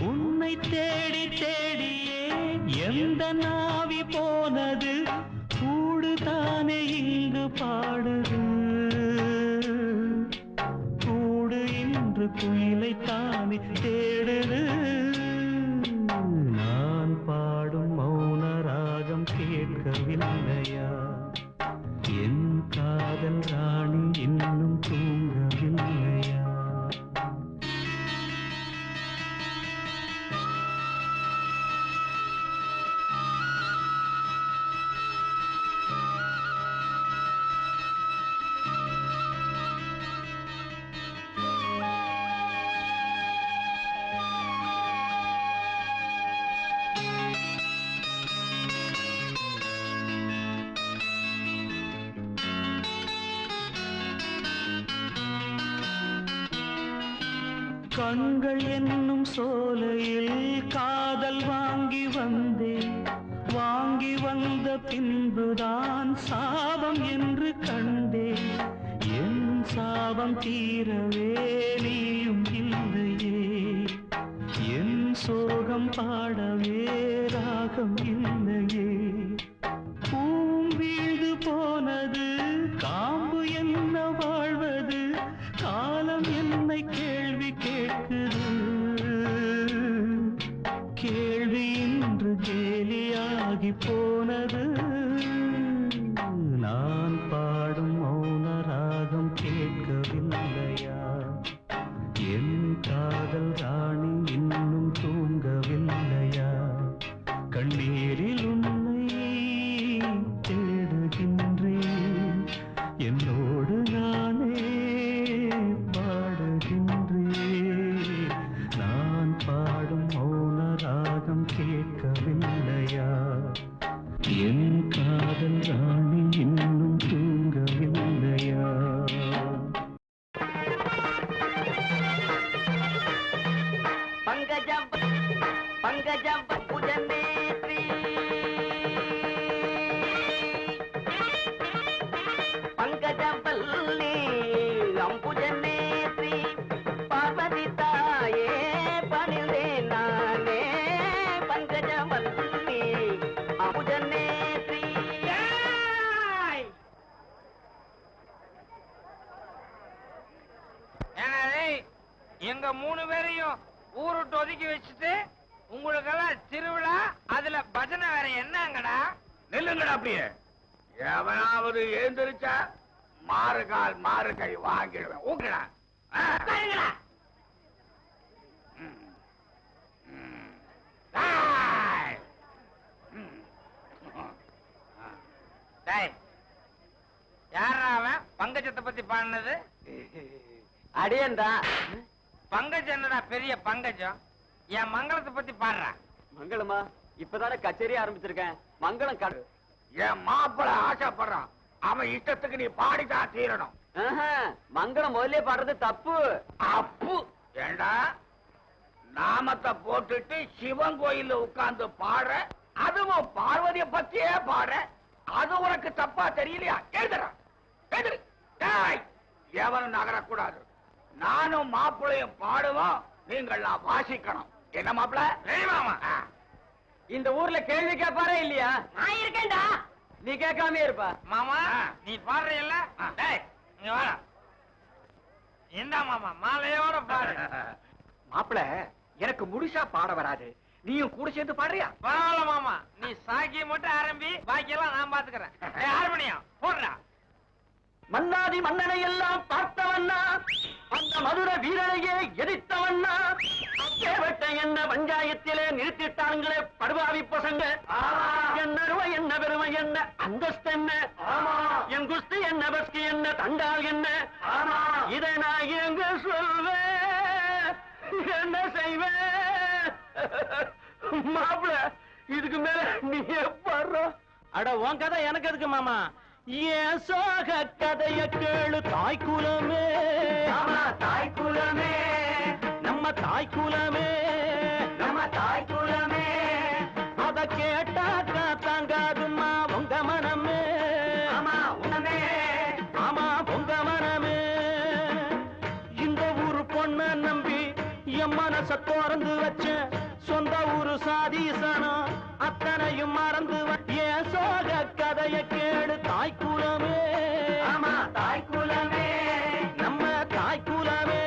உன்னை தேடி தேடியே எந்த நாவி போனது கூடுதானே இங்கு பாடுது கூடு இன்று குயிலை தானே தேடுது நான் பாடும் மௌன ராகம் கேட்கவில்லையா என் காதல் ராணி இன்னும் தூங்கவில்லையா கண்கள் என்னும் சோலையில் காதல் வாங்கி வந்தேன் வாங்கி வந்த பின்புதான் சாபம் என்று கண்டேன் என் சாபம் தீரவே நீயும் இல்லையே என் சோகம் பாடவே ராகம் இல்லையே பூம் வீழ்ந்து போனது காம்பு என்ன வாழ்வது காலம் என்னை கேள்வி கேட்குது கேள்வி இன்று கேலியாகி போனது நான் பாடும் மௌன ராகம் கேட்கவில்லையா என் காதல் ராணி இன்னும் தூங்கவில்லையா? கண்ணீரில் உன்னை தேடுகின்றேன், என்னோடு நானே பாடுகின்றேன். நான் பாடும் மௌன ராகம் கேட்கவில்லையா? என் காதல் ராணி இன்னும் தூங்கவில்லையா? பங்கஜம் பங்கஜம் புஜநேத்ரி பங்கஜம் பல்லி அம்புஜநேத்ரி பார்வதி தாயே பணிந்தே நானே பங்கஜம் பல்லி அம்புஜநேத்ரி. எங்க 3 பேரையும் ஊருட்டு ஒதுக்கி வச்சுட்டு உங்களுக்கெல்லாம் திருவிழா, அதுல பஜனை வேற என்னங்கடா? நில்லுங்கடா அப்படியே. எவனாவது எழுந்திருச்சா மாறுகால் மாறு கை வாங்கிடுவேன். ஊக்கடா. யாரா அவன் பங்கஜத்தை பத்தி பாடினது? அடியேண்டா. பங்கஜம் என்னடா பெரிய பங்கஜம்? என் மங்களத்தை பத்தி பாடுறா. மங்களமா? இப்பதானே கச்சேரி ஆரம்பிச்சிருக்கேன். மங்களம் கடு. என் மாப்பிள ஆசைப்படுறான், அவன் இஷ்டத்துக்கு நீ பாடிதான் தீரணும். மங்களம் முதல்ல பாடுறது தப்பு. அப்பு ஏண்டா நாமத்தை போட்டுட்டு சிவன் கோயில்ல உட்கார்ந்து பாடுற, அதுவும் பார்வதிய பத்தியே பாடுற, அது உனக்கு தப்பா தெரியலையா? எழுதுறா எழுது. எவனும் நகரக்கூடாது. நானும் மாப்பிளையும் பாடுவோம், நீங்கள்லாம் வாசிக்கணும். என்ன மாப்பிள? இந்த ஊர்ல கேள்வி கேட்பாரே இல்லையா? நான் இருக்கேன்டா. நீ கேட்காம இருப்பா. மாமா நீ பாடுறீல்ல? நீ வா. என்ன மாமா மாலையோட பாடு. மாப்பிள எனக்கு முழுசா பாட வராது, நீயும் கூட சேர்ந்து பாடுறியா? பரவாயில்ல மாமா, நீ சாக்கிய மட்டும் ஆரம்பி, பாக்கியெல்லாம் நான் பாத்துக்கிறேன். ஹார்மோனியம் போடுறா. மன்னாதி மன்னனை எல்லாம் பார்த்தவண்ணா, அந்த மதுர வீரனையே எதிர்த்தவண்ணா, அப்பேவட்ட என்ன பஞ்சாயத்திலே நிறுத்திட்டாங்களே படுபாவி பசங்க. என்ன அருமை என்ன பெருமை என்ன அந்தஸ்து என்ன, என் குஸ்தி என்ன பஸ்கி என்ன தண்டால் என்ன, இதை நான் எங்க சொல்வேன், என்ன செய்வேன்? மாப்பிள இதுக்கு மேல நீ பாடுற. அட உன் கதை எனக்கு எதுக்கு மாமா? ஏன் சோக கதைய கேளு தாய்க்குலமே, தாய்க்குலமே நம்ம தாய்க்குலமே, நம்ம தாய்க்குலமே. அத கேட்டாக்கா தாங்காதுமா உங்க மனமே. ஆமா உனமே, ஆமா உங்க மனமே. இந்த ஊரு பொண்ண நம்பி என் மனச திறந்து வச்ச, சொந்த ஊரு சாதீசனம் அத்தனையும் மறந்து ஏன் சோக கதைய கேடு தாய்க்குலமே. ஆமா தாய்க்குலமே, நம்ம தாய்க்குலமே.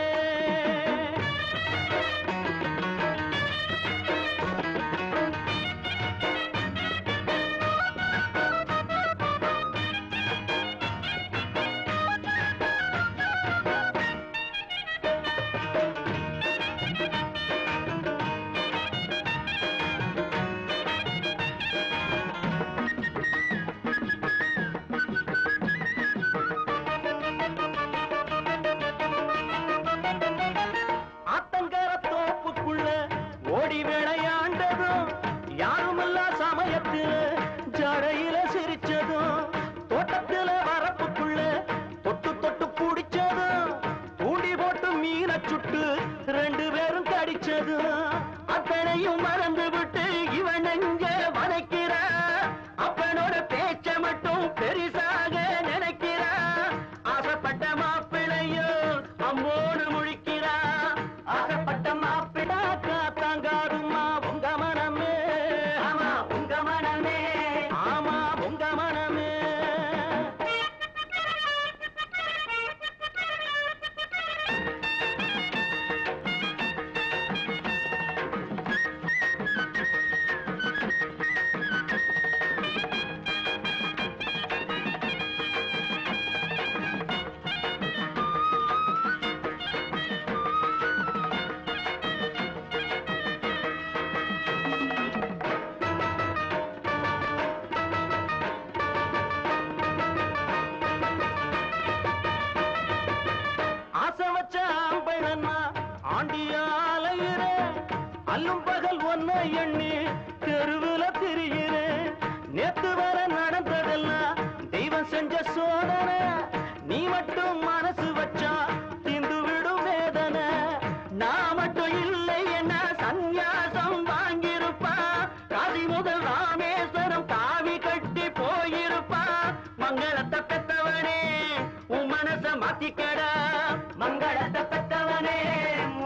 அல்லும் பகல் ஒன்ன எண்ணி தெருவுல திரிகிறேன். நேத்து வர நடந்ததெல்லாம் தெய்வம் செஞ்ச சோதனை. நீ மட்டும் மனசு வச்சா தீந்து விடும் வேதனை. நான் மட்டும் இல்லை என்ன சந்நியாசம் வாங்கியிருப்பா. காதி முதல் ராமேஸ்வரம் தாவி கட்டி போயிருப்பா. மங்களத்தை பெத்தவனே உன் மனச மாத்திக்கடா. மங்களத்தை பெத்தவனே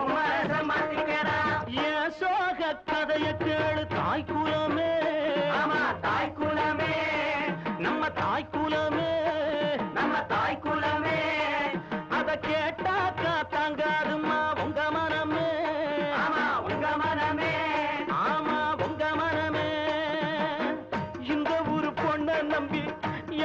உன் மனச மாத்திக்கடா. என் சோக கதைய கேளு தாய் குலமே. ஆமா தாய் குலமே, நம்ம தாய் குலமே, நம்ம தாய் குலமே. அத கேட்டாக்கா தாங்காதுமா உங்க மனமே. ஆமா உங்க மனமே, ஆமா உங்க மனமே. இந்த ஊரு பொண்ண நம்பி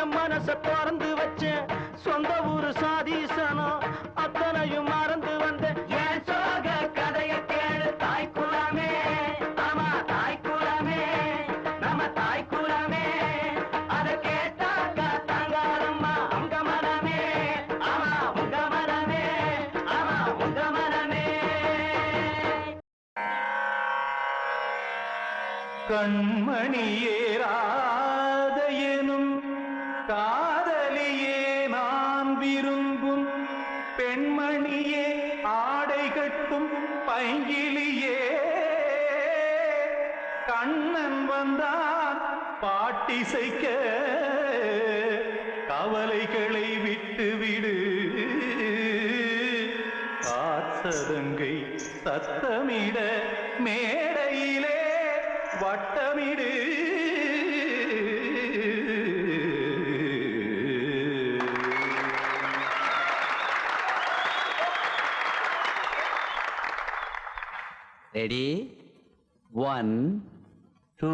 என் மனச திறந்து வச்சேன். சொந்த ஊரு சாதீசனம் அத்தனையும் மறந்து வந்தேன். என் சோக கதைய கேளு தாய் குலமே. ஆமா தாய் குலமே, நம்ம தாய் குலமே. அத கேட்டாக்கா தாங்காதம்மா உங்க மனமே. ஆமா உங்க மனமே, ஆமா உங்க மனமே. கண்மணியே ராத எனும் காதலியே நான் விரும்பும் பெண்மணியே ஆடை கட்டும் பைங்கிலியே. கண்ணன் வந்தான் பாட்டிசைக்க கவலைகளை விட்டுவிடு. காசதங்கை சத்தமிட மேடையிலே வட்டமிடு. ரெடி 1 2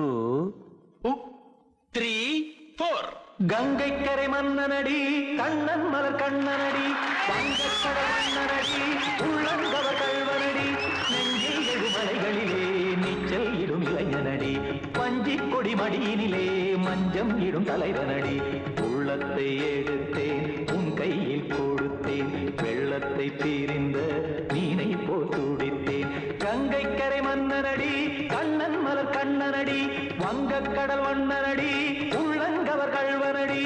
3 4. கங்கைக்கரை மன்னனடி கண்ணன் மலர் கண்ணனடி. வங்கக்கடல் மன்னனடி உள்ளங்கவர் கல்வனடி. நெஞ்சில் எழுமலைகளிலே நீச்சல் இடும் இளைஞனடி. பஞ்சிக் கொடி மடியினிலே மஞ்சம் இடும் தலைவனடி. உள்ளத்தை எடுத்தேன் உன் கையில் கொடுத்தேன். வெள்ளத்தை பிரிந்த மீனை போல் துடித்தேன். கங்கைக்கரை மன்னனடி கண்ணன் மலர் கண்ணனடி. வங்கக்கடல் மன்னனடி உள்ளங்கவர் கல்வனடி.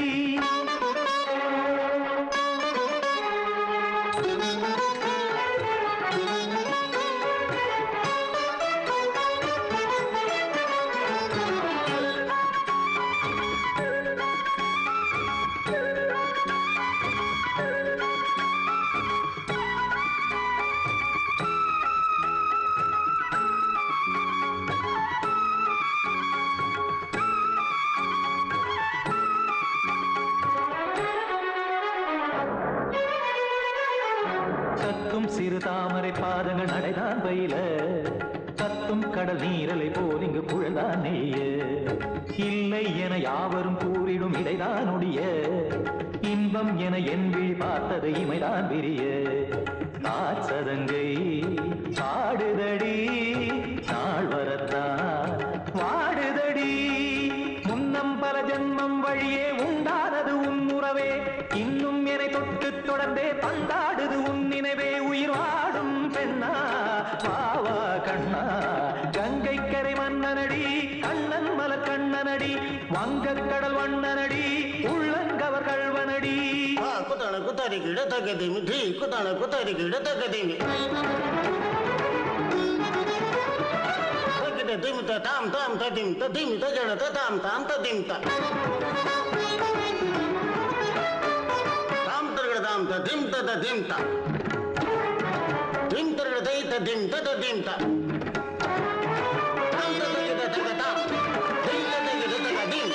சிறு தாமரை பாதங்கள் நடைதான் பயில. கத்தும் கடல் நீரலை போல் இங்கு குழந்தான் நெய்ய. இல்லை என யாவரும் கூறிடும் இடைதான் ஒடிய. இன்பம் என என் விழி பார்த்தது இமைதான் விரிய. காசதங்கை பாடுதடி நாள் வரத்தான் வாடுதடி. முன்னம் பல ஜென்மம் வழியே உண்டானது உன் உறவே. இன்னும் என்னை தொட்டு தொடர்ந்தே பந்தாடுது உன் நினைவே. உயிர் வாடும் பெண்ணா பாவா கண்ணா. கங்கைக்கரை மன்னனடி கண்ணன் மலர் கண்ணனடி. வங்கக்கடல் வண்ணனடி உள்ளங்கவர் கல்வனடி. குத்தான குத்தாரி கிட தகதிமி டி குத்தான குத்தாரி கிட தகதிமி. தகிட திமித தாம் தாம் ததிம் ததிம் தஜன ததாம் தாம் ததிம் த. தாம் தர்கட தாம் ததிம் ததிம் த. திம் தர்கட தை ததிம் ததிம் த. தாம் தர்கட தகதாம் தை தர்கட தகதிம்.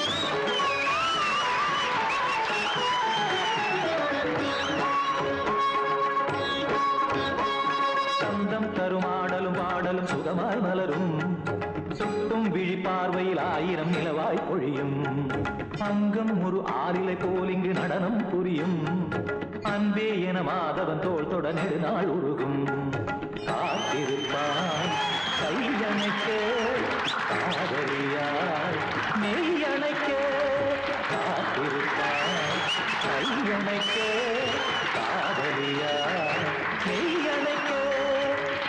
சந்தம் தருமாடலும் பாடலும் சுகமாய் மலரும். சுட்டும் விழி பார்வையில் ஆயிரம் நிலவாய் பொழியும். அங்கம் ஒரு ஆறிலை போல் இங்கு நடனம் புரியும். அன்பே என மாதவன் தோள் தொட நெடுநாள் உருகும். காத்திருப்பான் கையணைக்க காதலியாய் மெய்யணைக்க. காத்திருப்பான் கையணைக்க காதலியாய் மெய்யணைக்க.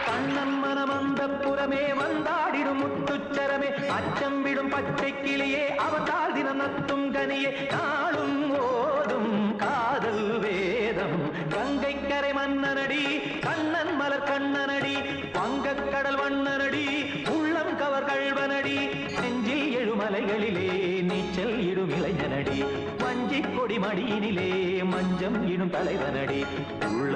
கண்ணன் மனம் அந்த புறமே வந்தாள் அச்சம் விடும் பச்சை கிளியே அவதால் தினம் நத்தும் கனியே நாளும் ஓதும் காதல் வேதம் கங்கை கரை மன்னனடி கண்ணன் மலர் கண்ணனடி வங்கக் கடல் வண்ணனடி உள்ளம் கவர் கள்வனடி நெஞ்சில் எழுமலைகளிலே நீச்சல் இடும் இளைஞனடி வஞ்சி கொடி மடியினிலே மஞ்சம் இடும் தலைவனடி உள்ள